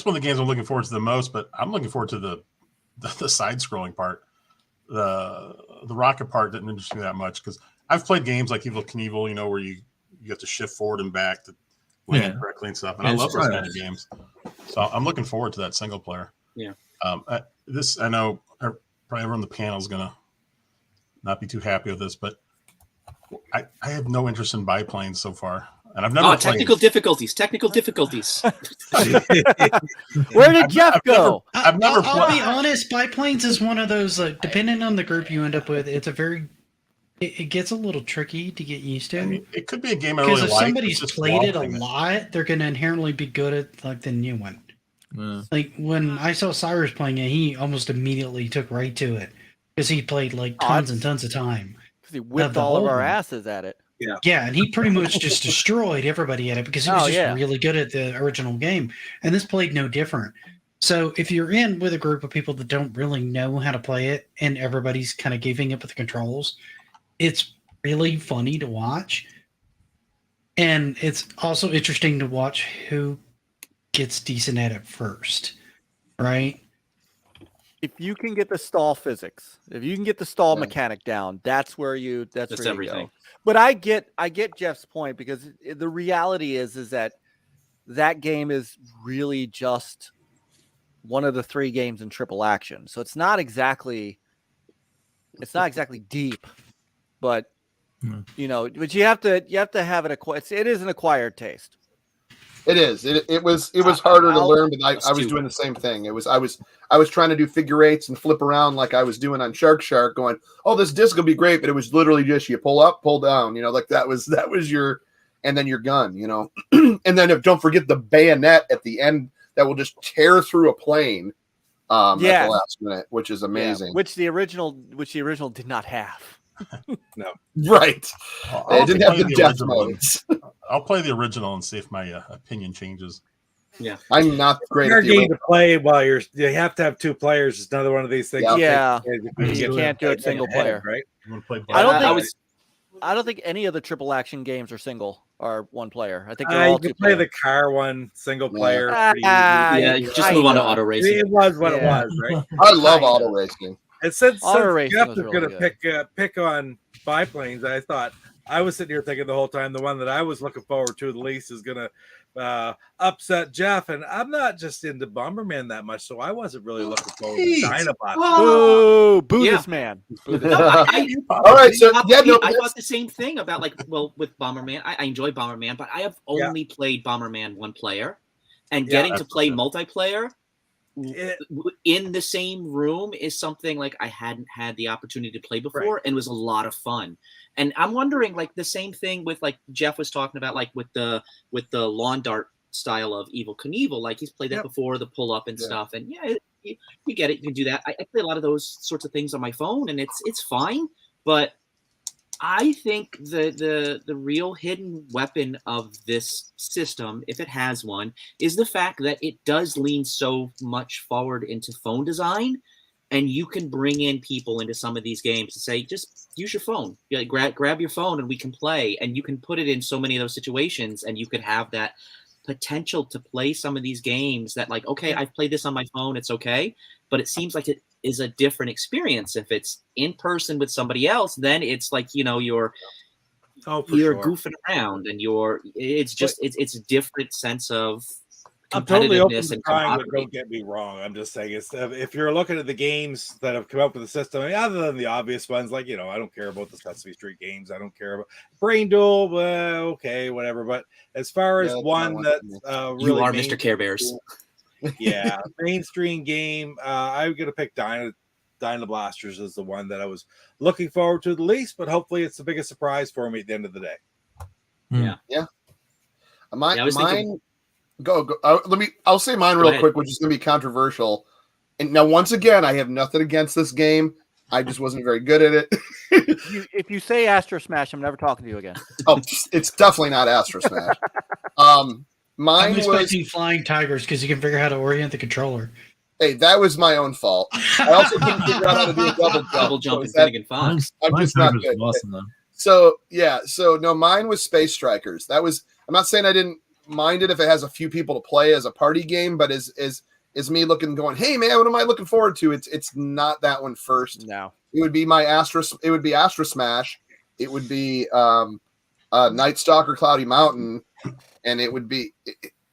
E: of the games I'm looking forward to the most, but I'm looking forward to the side-scrolling part. The rocket part didn't interest me that much because I've played games like Evil Knievel, where you have to shift forward and back to win it correctly and stuff, and I love those kind of games. So I'm looking forward to that single player.
G: Yeah.
E: I know probably everyone on the panel is gonna not be too happy with this, but I have no interest in biplanes so far, and I've never played.
G: Technical difficulties.
H: Where did Jeff go?
C: I'll be honest. Biplanes is one of those. Depending on the group you end up with, it gets a little tricky to get used to.
E: I mean, it could be a game I really like.
C: Because if somebody's played it a lot, they're going to inherently be good at like the new one. Yeah. Like when I saw Cyrus playing it, he almost immediately took right to it because he played like tons and tons of time.
H: Because he whipped all of our asses at it.
C: Yeah, and he pretty much just destroyed everybody at it because he was just really good at the original game. And this played no different. So if you're in with a group of people that don't really know how to play it and everybody's kind of giving up with the controls, it's really funny to watch. And it's also interesting to watch who gets decent at it first, right?
H: If you can get the stall physics, if you can get the stall mechanic down, that's where you
G: everything.
H: Go. But I get Jeff's point because the reality is that game is really just one of the 3 games in triple action. So it's not exactly deep, but but you have to have it. It is an acquired taste.
B: It is. It was harder to learn, but I was
G: too.
B: doing the same thing. I was trying to do figure eights and flip around like I was doing on Shark, going, oh, this disc will be great, but it was literally just you pull up, pull down, like that was your, and then your gun, and then don't forget the bayonet at the end that will just tear through a plane at the last minute, which is amazing.
H: Yeah, which the original did not have.
D: No.
B: Right.
E: I'll
B: It didn't have
E: play
B: the
E: the
B: death
E: original.
B: modes.
E: I'll play the original and see if my opinion changes.
G: Yeah.
B: I'm not great
D: Your
B: at the
D: game to play while you have to have two players. It's another one of these things.
B: Yeah.
H: You can't do it single player.
D: right?
E: You want to play?
H: I don't
G: I
H: think
G: was
H: I don't think any of the triple action games are single or one player. I think they're
D: You
H: all
D: can
H: two
D: play
H: player.
D: the car one single player. pretty
G: yeah,
H: you
G: just move on to auto
D: easy.
G: racing.
D: It was what it
H: Yeah.
D: was, right?
B: I love
H: Kinda.
B: auto racing.
D: And since
H: Auto racing
D: Jeff
H: was
D: was
H: really
D: going to pick on biplanes, I thought I was sitting here thinking the whole time the one that I was looking forward to the least is going to upset Jeff, and I'm not just into Bomberman that much, so I wasn't really looking forward to Dino Blasters.
H: Boo
G: Yeah.
H: this man. Boo this
G: No,
H: man.
B: All right, so
G: I
B: yeah, no,
G: thought the same thing about with Bomberman. I enjoy Bomberman, but I have only played Bomberman one player, and getting to play multiplayer in the same room is something like I hadn't had the opportunity to play before, and was a lot of fun. And I'm wondering, like the same thing with like Jeff was talking about, like with the lawn dart style of Evil Knievel, like he's played that before, the pull up and stuff, and you get it, you can do that. I play a lot of those sorts of things on my phone, and it's fine, but I think the real hidden weapon of this system, if it has one, is the fact that it does lean so much forward into phone design, and you can bring in people into some of these games to say, just use your phone. Grab your phone and we can play, and you can put it in so many of those situations, and you could have that potential to play some of these games that, like, okay, I've played this on my phone, it's okay, but it seems like it is a different experience. If it's in person with somebody else, then it's like, you're goofing around, and it's a different sense of
D: I'm totally open
G: competitiveness
D: to
G: and
D: trying, but
G: camaraderie.
D: don't get me wrong. I'm just saying, if you're looking at the games that have come up with the system, I mean, other than the obvious ones, like, I don't care about the Sesame Street games. I don't care about Brain Duel. Well, okay, whatever. But as far as one that's really
G: you are Mr. Care Bears.
D: Yeah, mainstream game, I'm going to pick Dino Blasters as the one that I was looking forward to the least, but hopefully it's the biggest surprise for me at the end of the day.
G: Yeah.
B: Mine. Go. I'll say mine real quick, which is going to be controversial. And now, once again, I have nothing against this game. I just wasn't very good at it.
H: If you say Astro Smash, I'm never talking to you again.
B: Oh, it's definitely not Astro Smash. Mine
C: I'm
B: was
C: expecting Flying Tigers because you can figure out how to orient the controller.
B: Hey, that was my own fault. I also couldn't figure out how to do a double jump.
G: in Finnegan Fox.
B: I'm just not good.
F: Awesome, though.
B: So no, mine was Space Strikers. That was. I'm not saying I didn't mind it if it has a few people to play as a party game, but is me going, hey man, what am I looking forward to? It's not that one first.
H: No,
B: it would be Astro Smash. It would be Night Stalker Cloudy Mountain, and it would be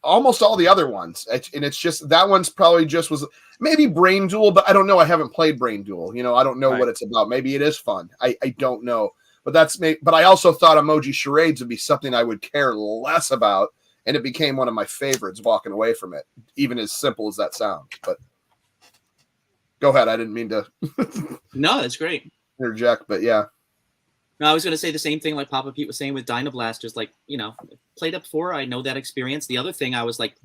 B: almost all the other ones. And it's just that one's probably just was maybe Brain Duel, but I don't know. I haven't played Brain Duel. I don't know what it's about. Maybe it is fun. I don't know. But but I also thought Emoji Charades would be something I would care less about. And it became one of my favorites walking away from it, even as simple as that sounds. But go ahead. I didn't mean to
G: No, that's great.
B: interject, but yeah.
G: No, I was going to say the same thing like Papa Pete was saying with Dino Blasters. Like, played up before. I know that experience. The other thing I was like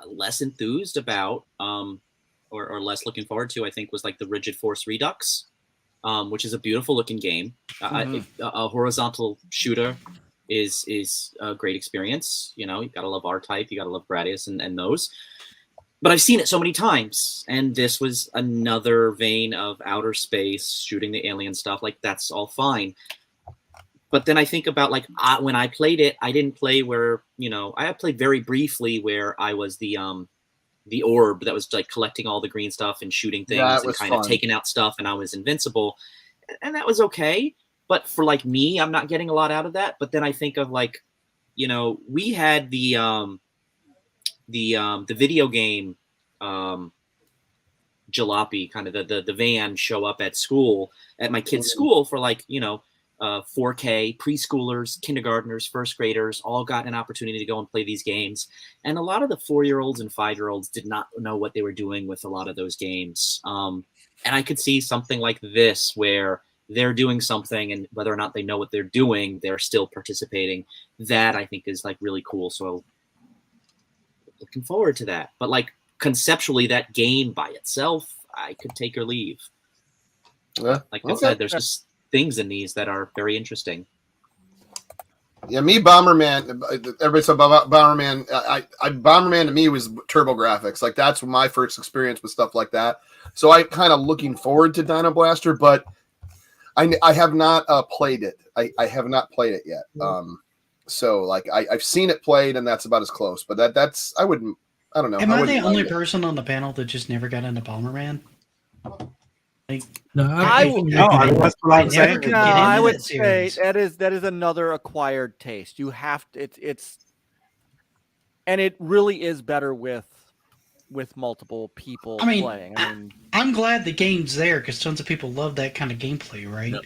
G: less enthused about or less looking forward to, I think, was like the Rigid Force Redux, which is a beautiful looking game. A horizontal shooter is a great experience. You gotta love R-Type, you gotta love Gradius and those. But I've seen it so many times, and this was another vein of outer space, shooting the alien stuff. Like, that's all fine. But then I think about, like, when I played it, I didn't play where, I played very briefly where I was the orb that was like collecting all the green stuff and shooting things and kind of taking out stuff, and I was invincible, and that was okay. But for like me, I'm not getting a lot out of that. But then I think of like, we had the video game jalopy, kind of the van show up at my kid's school for like, 4K, preschoolers, kindergartners, first graders all got an opportunity to go and play these games. And a lot of the 4-year-olds and 5-year-olds did not know what they were doing with a lot of those games. And I could see something like this where they're doing something, and whether or not they know what they're doing, they're still participating. That I think is like really cool. So looking forward to that. But like conceptually, that game by itself, I could take or leave.
B: Yeah.
G: Like I said, there's just things in these that are very interesting.
B: Yeah, me, Bomberman. Everybody said Bomberman. Bomberman to me was Turbo Graphics. Like that's my first experience with stuff like that. So I'm kind of looking forward to Dino Blaster, but I have not played it. I have not played it yet. So like I've seen it played, and that's about as close. But that's I don't know.
C: Am I the only person on the panel that just never got into Bomberman? Like,
F: No,
D: that's what I'm saying.
C: could
H: No,
C: get into
H: I would
C: that
H: say
C: series.
H: that is another acquired taste. You have to, it's and it really is better with multiple people playing. I mean,
C: I'm glad the game's there because tons of people love that kind of gameplay, right?
F: Yep.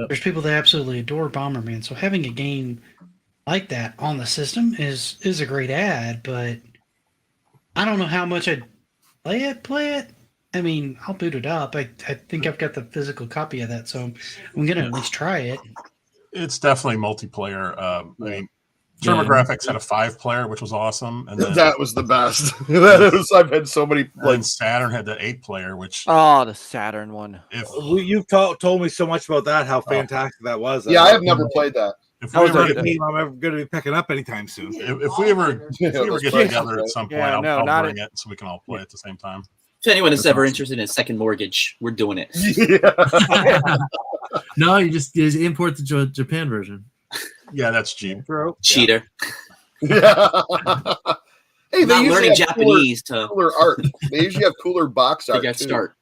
C: There's people that absolutely adore Bomberman, so having a game like that on the system is a great add. But I don't know how much I'd play it. I mean, I'll boot it up. I think I've got the physical copy of that, so I'm gonna at least try it.
E: It's definitely multiplayer. I mean, TurboGrafx had a 5-player, which was awesome, and then
B: That was the best. I've had so many.
E: like Saturn had that 8-player, which
H: the Saturn one.
E: if
D: You've told me so much about that, how fantastic that was.
B: Yeah, I have never played that.
E: if
D: That
E: we
D: was
E: ever
D: a game I'm ever going to be picking up anytime soon.
E: if we ever get together at some point,
H: Yeah, no,
E: I'll
H: not
E: bring it so we can all play at the same time.
G: If anyone is ever interested in a second mortgage, we're doing it.
B: Yeah.
F: No, you just import the Japan version.
E: Yeah, that's cheap.
G: Cheater.
B: Yeah. Hey,
G: Not
B: usually
G: learning
B: have
G: Japanese to
B: cooler art. They usually have cooler box art.
G: get
B: Too.
G: start.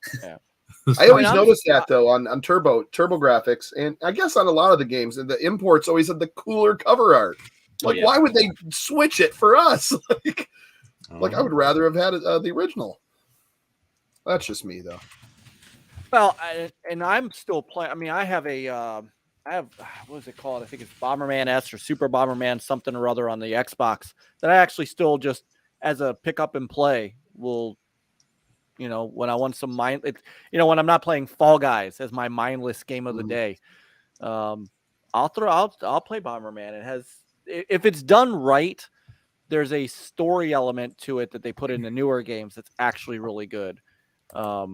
B: I always notice that though on Turbo Graphics, and I guess on a lot of the games, the imports always have the cooler cover art. Like, why would they switch it for us? like I would rather have had the original. That's just me though.
H: Well, and I'm still playing. I mean, I have what is it called? I think it's Bomberman S or Super Bomberman something or other on the Xbox that I actually still just as a pick up and play will, when I want some when I'm not playing Fall Guys as my mindless game of the day, I'll play Bomberman. It has, if it's done right, there's a story element to it that they put in the newer games that's actually really good. But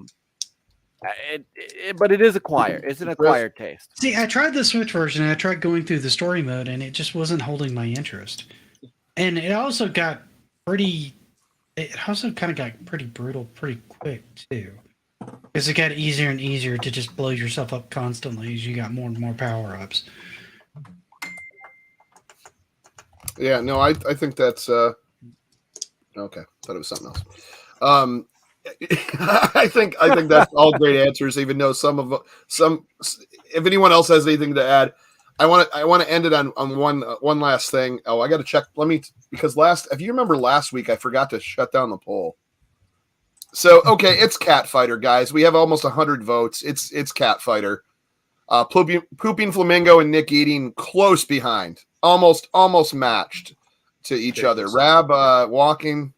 H: it is acquired. It's an acquired taste.
C: See, I tried the Switch version. And I tried going through the story mode, and it just wasn't holding my interest. And it also got pretty. It also kind of got pretty brutal pretty quick too, because it got easier and easier to just blow yourself up constantly as you got more and more power ups.
B: Yeah, no, I think that's okay. Thought it was something else. I think that's all great answers. Even though some, if anyone else has anything to add, I want to end it on one last thing. Oh, I got to check. Because if you remember last week, I forgot to shut down the poll. So okay, it's Cat Fighter, guys. We have almost 100 votes. It's Cat Fighter. Pooping Flamingo and Nick Eating close behind, almost matched to each other. Rab walking,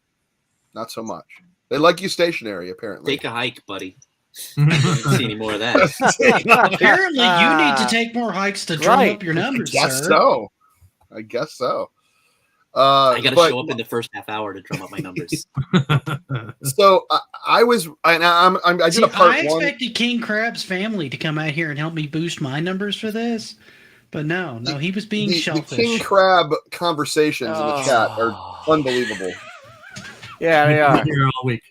B: not so much. They like you stationary, apparently.
G: Take a hike, buddy. I don't see any more of that.
C: Apparently, you need to take more hikes to drum up your numbers,
B: I guess
C: sir.
B: so. I guess so.
G: I got to show up in the first half hour to drum up my numbers.
B: So I did a part
C: I
B: one.
C: expected King Crab's family to come out here and help me boost my numbers for this, but no, he was being selfish.
B: The King Crab conversations in the chat are unbelievable.
H: Yeah, they are.
F: Here all week.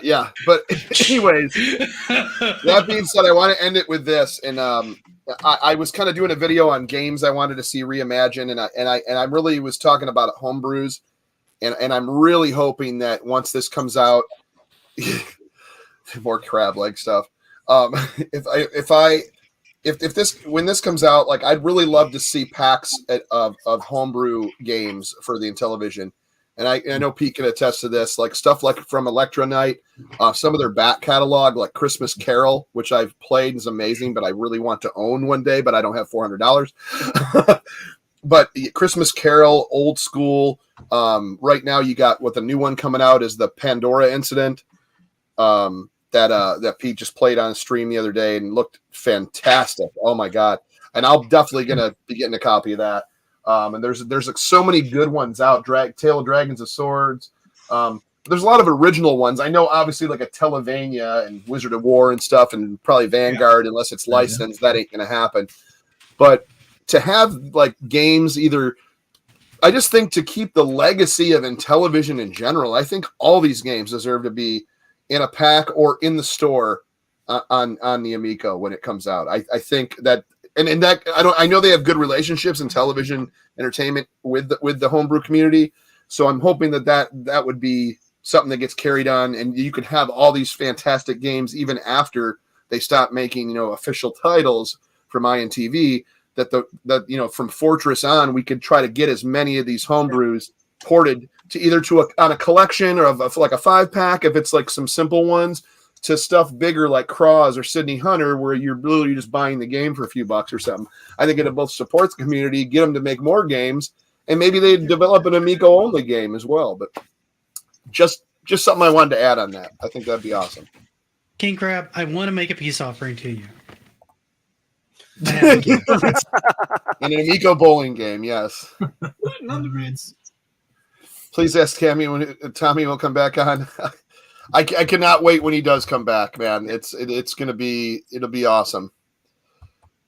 B: Yeah, but anyways, that being said, I want to end it with this, and I was kind of doing a video on games I wanted to see reimagined, and I really was talking about homebrews, and I'm really hoping that once this comes out, more crab leg stuff. When this comes out, like I'd really love to see packs of homebrew games for the Intellivision. and I know Pete can attest to this, like stuff like from Electro Night, some of their back catalog, like Christmas Carol, which I've played is amazing, but I really want to own one day, but I don't have $400. But Christmas Carol, old school. Right now, you got what the new one coming out is the Pandora Incident. That Pete just played on stream the other day and looked fantastic. Oh my god! And I'm definitely gonna be getting a copy of that. And there's like so many good ones out. Tale of Dragons of Swords. There's a lot of original ones. I know obviously like a Televania and Wizard of War and stuff, and probably Vanguard unless it's licensed. That ain't gonna happen. But to have like games either. I just think to keep the legacy of Intellivision in general, I think all these games deserve to be in a pack or in the store on the Amico when it comes out. I think that, and that I know they have good relationships in television entertainment with the homebrew community. So I'm hoping that would be something that gets carried on, and you could have all these fantastic games even after they stop making, official titles from INTV. That from Fortress on, we could try to get as many of these homebrews ported to either on a collection or like a 5-pack if it's like some simple ones, to stuff bigger like Craws or Sydney Hunter where you're literally just buying the game for a few bucks or something. I think it'll both support the community, get them to make more games, and maybe they develop an Amico only game as well. But just something I wanted to add on that. I think that'd be awesome.
C: King Crab, I want to make a peace offering to you.
B: And an Amico bowling game, yes. Please ask Tammy when Tommy will come back on. I cannot wait when he does come back, man. It'll be awesome.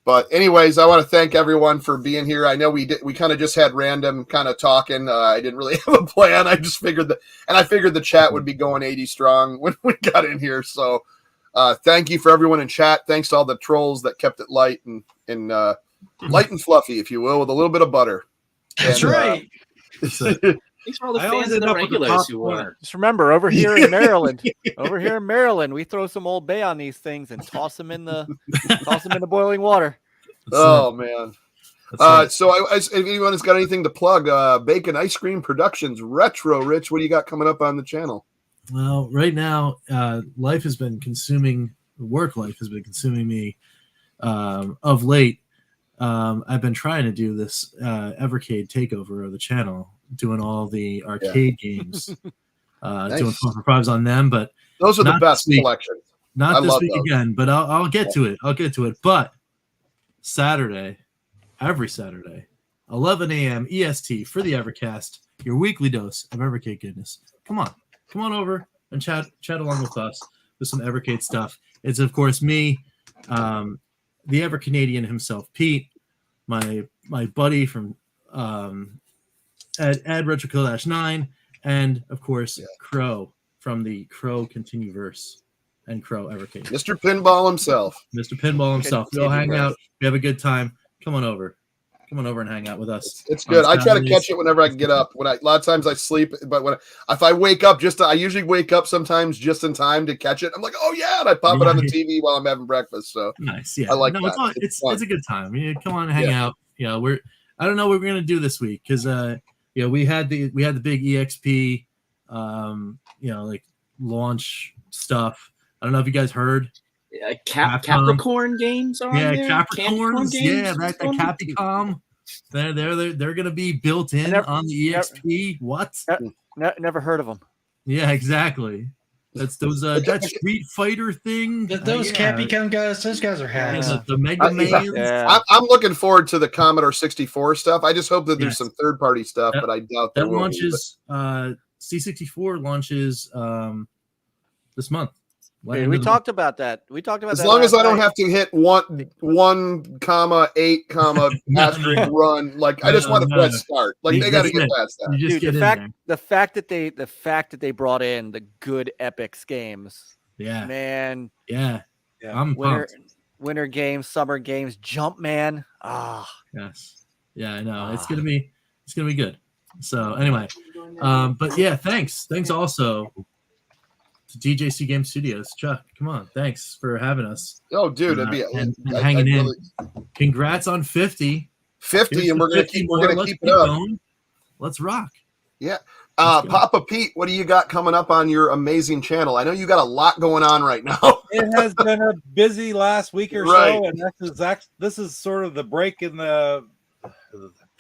B: But anyways, I want to thank everyone for being here. I know we kind of just had random kind of talking. I didn't really have a plan. I just figured the chat would be going 80 strong when we got in here. So thank you for everyone in chat. Thanks to all the trolls that kept it light and light and fluffy, if you will, with a little bit of butter.
C: That's right.
G: Thanks for all the fans and the regulars who were.
H: Just remember, over here in Maryland, we throw some Old Bay on these things and toss them in the boiling water.
B: Oh man. So if anyone has got anything to plug, Bacon Ice Cream Productions Retro, Rich, what do you got coming up on the channel?
F: Well, right now, work life has been consuming me of late. I've been trying to do this Evercade takeover of the channel, doing all the arcade games,
B: Nice.
F: doing 4 for 5s on them, but
B: Those are the
F: Not
B: best
F: this week.
B: collections.
F: not
B: I
F: this
B: love
F: week
B: those.
F: again. But I'll get to it. But Saturday, every Saturday, 11 a.m. EST for the Evercast, your weekly dose of Evercade goodness. Come on over and chat along with us with some Evercade stuff. It's of course me, the Ever Canadian himself, Pete, my buddy from Ed Retrokill 9, and of course Crow from the Crow Continuverse and Crow Evercade.
B: Mr. Pinball himself.
F: Mr. Pinball himself. We all hang out. We have a good time. Come on over and hang out with us.
B: It's good.
F: on
B: I try to
F: Saturdays.
B: catch it whenever I can get up. A lot of times I sleep, but if I wake up I usually wake up sometimes just in time to catch it. I'm like, oh yeah, and I pop it on the TV while I'm having breakfast. So
F: Nice. Yeah.
B: I like
F: no,
B: that.
F: It's
B: fun.
F: a good time. Come on and hang
B: Yeah.
F: out. I don't know what we're gonna do this week because we had the big EXP like launch stuff. I don't know if you guys heard. Capcom.
G: Capricorn games are on there?
F: Capricorns. Yeah, that
G: Capricorn?
F: Capcom. They're gonna be built in on the EXP. What?
H: Never heard of them.
F: Yeah, exactly. That's those that Street Fighter thing.
C: Those Capcom guys, those guys are hacks.
F: The Mega Man.
H: Yeah.
B: I'm looking forward to the Commodore 64 stuff. I just hope that there's some third-party stuff, but I doubt there
F: That
B: will
F: launches. C64 launches this month.
H: Hey, we talked about that.
B: As long as I don't have to hit 1,8, asterisk run, like I just want to press start. Like they got to get past that.
F: You just
H: Dude,
F: get in
H: the fact that they brought in the good Epix games.
F: there. Yeah,
H: Man,
F: yeah.
D: Yeah.
F: I'm pumped.
H: winter games, summer games, Jumpman.
F: Yes. Yeah, I know. It's gonna be good. So anyway, but yeah, thanks also to DJC Game Studios. Chuck, come on, thanks for having us.
B: Oh, dude,
F: and hanging in. Congrats on 50.
B: 50,
F: Here's
B: and
F: to
B: we're gonna
F: 50
B: keep
F: more.
B: it
F: Let's
B: up.
F: going. Let's rock.
B: Yeah, Papa Pete, what do you got coming up on your amazing channel? I know you got a lot going on right now.
D: It has been a busy last week or
B: Right.
D: so, and this is sort of the break in the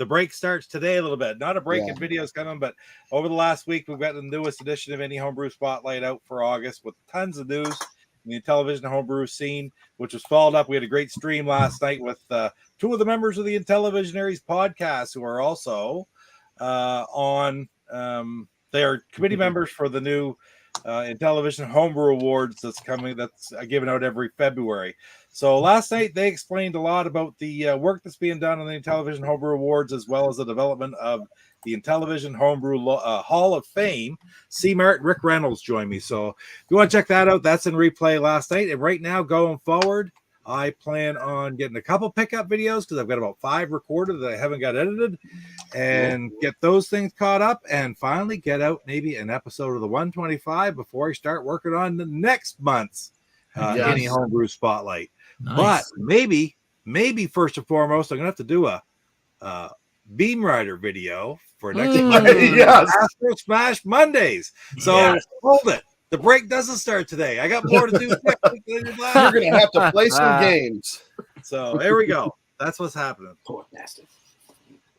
D: break starts today a little bit. Not a break in videos coming, but over the last week we've got the newest edition of Indie Homebrew Spotlight out for August with tons of news in the television homebrew scene, which was followed up. We had a great stream last night with two of the members of the Intellivisionaries podcast who are also on. They are committee members for the new Intellivision Homebrew Awards that's given out every February. So last night they explained a lot about the work that's being done on the Intellivision Homebrew Awards, as well as the development of the Intellivision Homebrew Hall of Fame. C. Mart and Rick Reynolds joined me. So if you want to check that out, that's in replay last night. And right now, going forward, I plan on getting a couple pickup videos because I've got about 5 recorded that I haven't got edited, and get those things caught up, and finally get out maybe an episode of the 125 before I start working on the next month's Indie Homebrew Spotlight.
F: Nice.
D: But maybe first and foremost, I'm gonna have to do a Beam Rider video for next Astro Smash Mondays. So hold it. The break doesn't start today. I got more to do next week than last.
B: You're going to have to play some games.
D: So here we go. That's what's happening.
G: Poor bastard.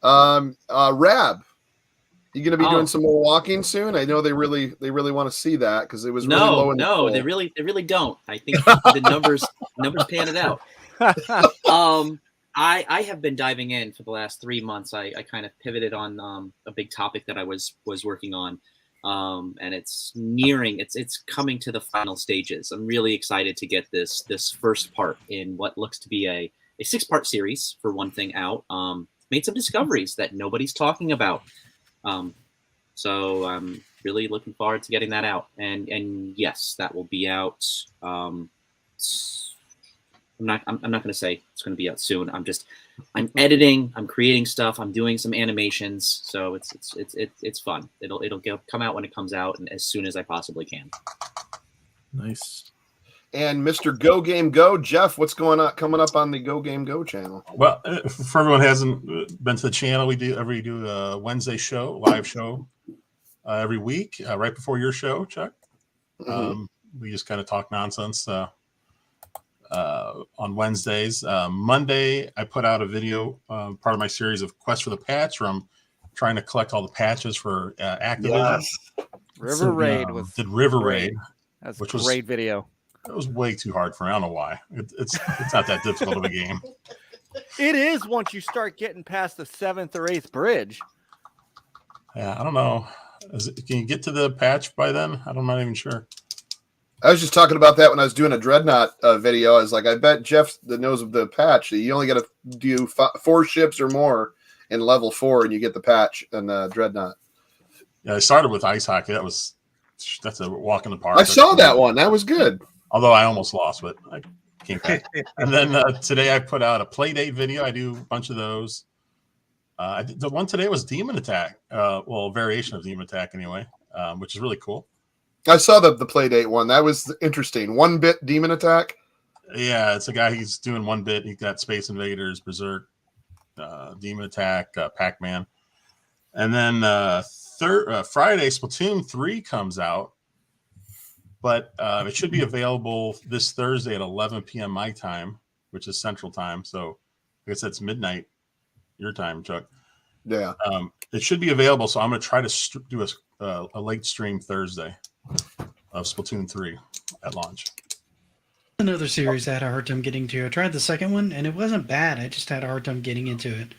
B: Rab, you going to be doing some more walking soon? I know they really want to see that because it was really low in the poll.
G: they really don't. I think the numbers pan it out. I have been diving in for the last 3 months. I kind of pivoted on a big topic that I was working on. And it's coming to the final stages. I'm really excited to get this first part in what looks to be a 6-part series for one thing out. Made some discoveries that nobody's talking about. So I'm really looking forward to getting that out. And yes, that will be out. I'm not going to say it's going to be out soon. I'm editing, I'm creating stuff, I'm doing some animations, so it's fun. It'll come out when it comes out, and as soon as I possibly can.
F: Nice.
B: And Mr. Go Game Go, Jeff, what's coming up on the Go Game Go channel?
E: Well, for everyone who hasn't been to the channel, we do a Wednesday live show every week, right before your show, Chuck.
B: Mm-hmm.
E: We just kind of talk nonsense on Wednesdays. Monday, I put out a video, part of my series of Quest for the Patch, where I'm trying to collect all the patches for Activision.
H: River Raid
E: did River Raid.
H: That's a great video.
E: It was way too hard for me. I don't know why. It's not that difficult of a game.
H: It is once you start getting past the 7th or 8th bridge.
E: Yeah, I don't know. Can you get to the patch by then? I'm not even sure.
B: I was just talking about that when I was doing a Dreadnought video. I was like, I bet Jeff that knows of the patch. You only got to do 4 ships or more in level 4, and you get the patch and Dreadnought.
E: Yeah, I started with ice hockey. That's a walk in the park.
B: I saw that one. That was good.
E: Although I almost lost, but I came back. And then today I put out a Playdate video. I do a bunch of those. The one today was Demon Attack. A variation of Demon Attack anyway, which is really cool.
B: I saw the Playdate one. That was interesting. 1-bit Demon Attack.
E: Yeah, it's a guy. He's doing 1-bit. He's got Space Invaders, Berserk, Demon Attack, Pac-Man. And then Friday, Splatoon 3 comes out. But it should be available this Thursday at 11 p.m. my time, which is Central Time. So I guess that's midnight your time, Chuck.
B: Yeah.
E: It should be available. So I'm going to try to do a late stream Thursday of Splatoon 3 at launch.
C: Another series I had a hard time getting to. I tried the second one, and it wasn't bad. I just had a hard time getting into it.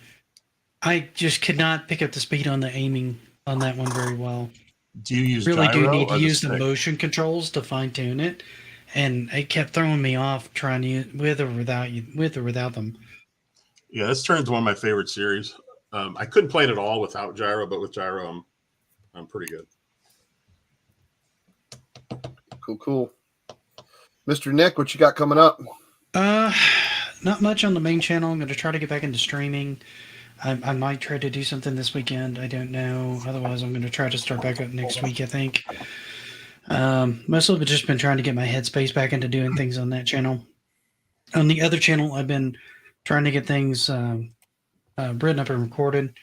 C: I just could not pick up the speed on the aiming on that one very well.
E: Do you use
C: really
E: gyro
C: do need
E: or
C: to use the
E: stick?
C: motion controls to fine tune it, and it kept throwing me off trying to use with or without them.
E: Yeah, this turns one of my favorite series. I couldn't play it at all without gyro, but with gyro, I'm pretty good.
B: Cool. Mr. Nick, what you got coming up?
C: Not much on the main channel. I'm going to try to get back into streaming. I might try to do something this weekend. I don't know. Otherwise, I'm going to try to start back up next week, I think. Mostly I've just been trying to get my headspace back into doing things on that channel. On the other channel, I've been trying to get things written up and recorded.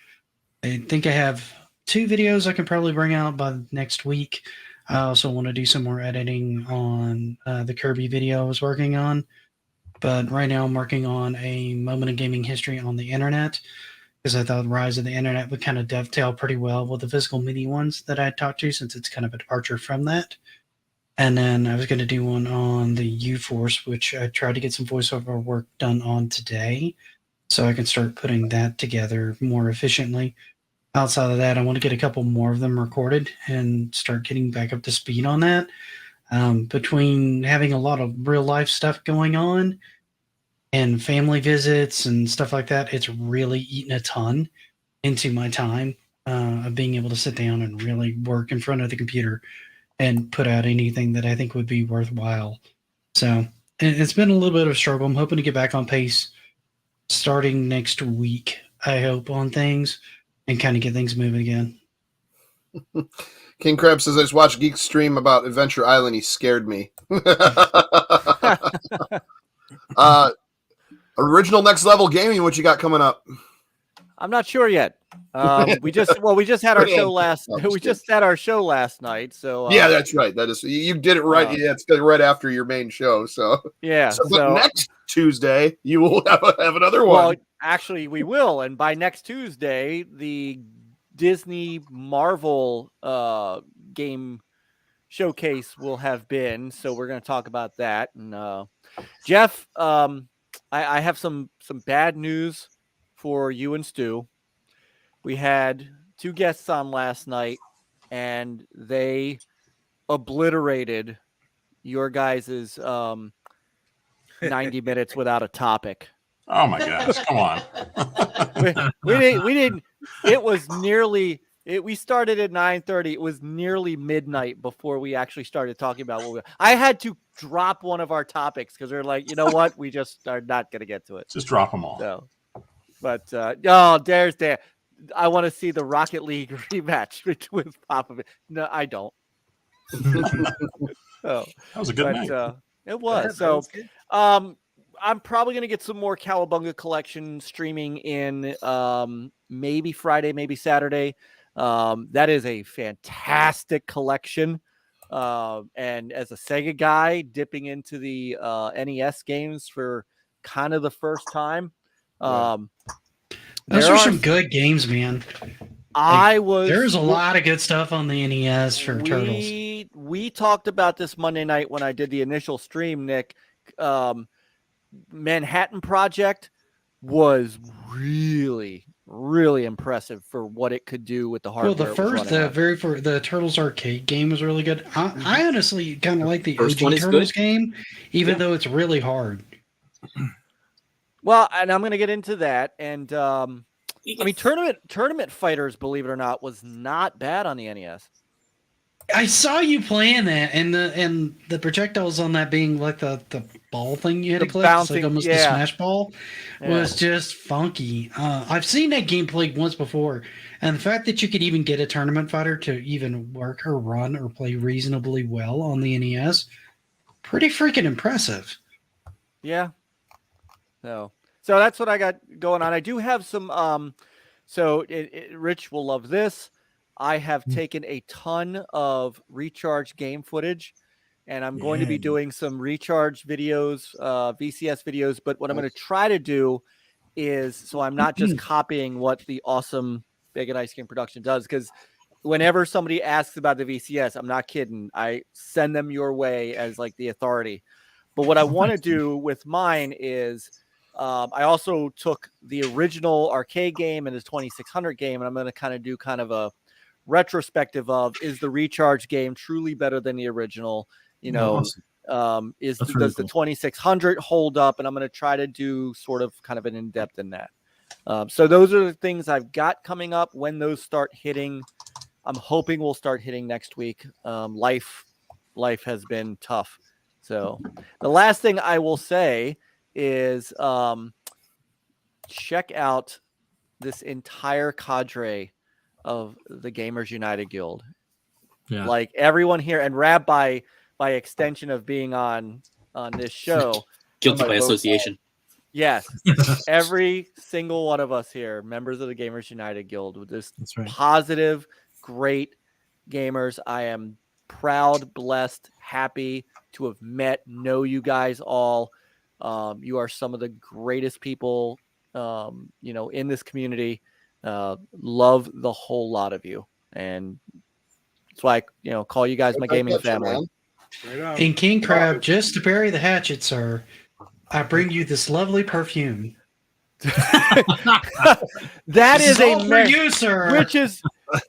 C: I think I have 2 videos I can probably bring out by next week. I also want to do some more editing on the Kirby video I was working on. But right now I'm working on a moment of gaming history on the internet, because I thought Rise of the Internet would kind of dovetail pretty well with the physical media ones that I talked to, since it's kind of a departure from that. And then I was going to do one on the U-Force, which I tried to get some voiceover work done on today, so I can start putting that together more efficiently. Outside of that, I want to get a couple more of them recorded and start getting back up to speed on that. Between having a lot of real life stuff going on and family visits and stuff like that, it's really eaten a ton into my time of being able to sit down and really work in front of the computer and put out anything that I think would be worthwhile. So it's been a little bit of a struggle. I'm hoping to get back on pace starting next week, I hope, on things and kind of get things moving again.
B: King Crab says, I just watched Geek's stream about Adventure Island. He scared me. Original Next Level Gaming, what you got coming up?
H: I'm not sure yet. We just had our show last night. So
B: yeah, that's right. That is, you did it right. Yeah, it's right after your main show. So
H: yeah.
B: But next Tuesday you will have another one.
H: Well, actually, we will, and by next Tuesday, the Disney Marvel game showcase will have been. So we're going to talk about that. And Jeff, I have some bad news for you and Stu. We had 2 guests on last night, and they obliterated your guys' 90 minutes without a topic.
E: Oh my gosh! Come on.
H: we didn't. It was nearly. We started at 9:30. It was nearly midnight before we actually started talking about what I had to drop one of our topics because they're like, you know what? We just are not going to get to it.
E: Just drop them all.
H: So, but there. I want to see the Rocket League rematch with Popovich. No, I don't.
E: That was a good night.
H: It was. So, I'm probably going to get some more Cowabunga collection streaming in maybe Friday, maybe Saturday. That is a fantastic collection. And as a Sega guy, dipping into the NES games for kind of the first time.
C: Those are some good games, man. There's a lot of good stuff on the NES for Turtles.
H: We talked about this Monday night when I did the initial stream, Nick. Manhattan Project was really, really impressive for what it could do with the hardware.
C: Well, the Turtles arcade game was really good. I honestly kind of like the
G: First
C: OG Turtles game, even though it's really hard.
H: Well, and I'm going to get into that. And I mean, Tournament Fighters, believe it or not, was not bad on the NES.
C: I saw you playing that, and the projectiles on that being like the ball thing you had to click, like almost the smash ball, was just funky. I've seen that game played once before, and the fact that you could even get a Tournament Fighter to even work or run or play reasonably well on the NES, pretty freaking impressive.
H: Yeah. So that's what I got going on. I do have some. Rich will love this. I have taken a ton of recharge game footage, and I'm going to be doing some recharge videos, VCS videos. But what I'm going to try to do is, so I'm not just copying what the awesome Big and Ice Cream production does, because whenever somebody asks about the VCS, I'm not kidding. I send them your way as like the authority. But what I want to do with mine is, I also took the original arcade game and the 2600 game, and I'm going to kind of do kind of a retrospective of, is the recharge game truly better than the original? You know, does the 2600 hold up? And I'm going to try to do sort of kind of an in-depth in that. So those are the things I've got coming up. When those start hitting, I'm hoping we'll start hitting next week. Life has been tough. So the last thing I will say is check out this entire cadre of the Gamers United Guild. Yeah. Like everyone here, and Rab by extension of being on this show.
G: Guilty by association.
H: Yes, every single one of us here, members of the Gamers United Guild, with this
F: That's right.
H: positive, great gamers. I am proud, blessed, happy to have know you guys all. You are some of the greatest people, in this community. Love the whole lot of you, and that's why I, call you guys my gaming family.
D: Right on.
C: And King Crab, just to bury the hatchet, sir, I bring you this lovely perfume.
H: That
C: This
H: is
C: all
H: a
C: for you, sir.
H: which is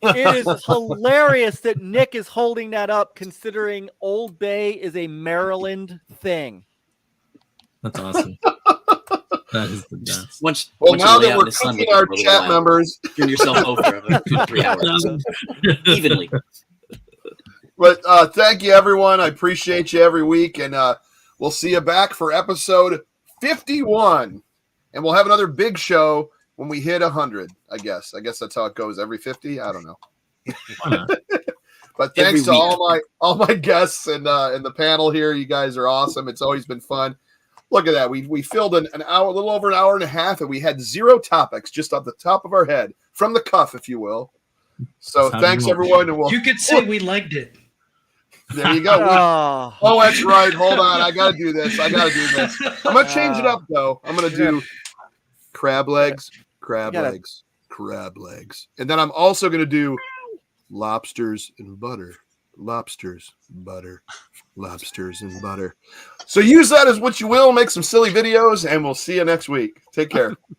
H: it is hilarious that Nick is holding that up, considering Old Bay is a Maryland thing.
F: That's awesome. That is the best.
G: Once
B: Well,
G: once
B: now
G: you lay
B: that
G: out
B: we're
G: in the sun
B: cooking
G: with it
B: our
G: for a little
B: chat
G: while,
B: members,
G: turn yourself over for 2 to 3 hours evenly.
B: but thank you, everyone. I appreciate you every week, and we'll see you back for episode 51, and we'll have another big show when we hit 100. I guess that's how it goes. Every 50, I don't know.
F: Why not?
B: But
G: Every
B: thanks to
G: week.
B: all my guests and the panel here. You guys are awesome. It's always been fun. Look at that. We filled an hour, a little over an hour and a half, and we had 0 topics just off the top of our head, from the cuff, if you will. So
F: That's how
B: thanks,
F: you roll.
B: everyone. And we'll,
C: You could say we liked it.
B: there you go.
H: Oh,
B: Oh, that's right. Hold on. I got to do this. I'm going to change it up, though. I'm going to do crab legs, crab
H: gotta-
B: legs, crab legs. And then I'm also going to do lobsters and butter. Lobsters, butter, lobsters and butter. So use that as what you will. Make some silly videos, and we'll see you next week. Take care.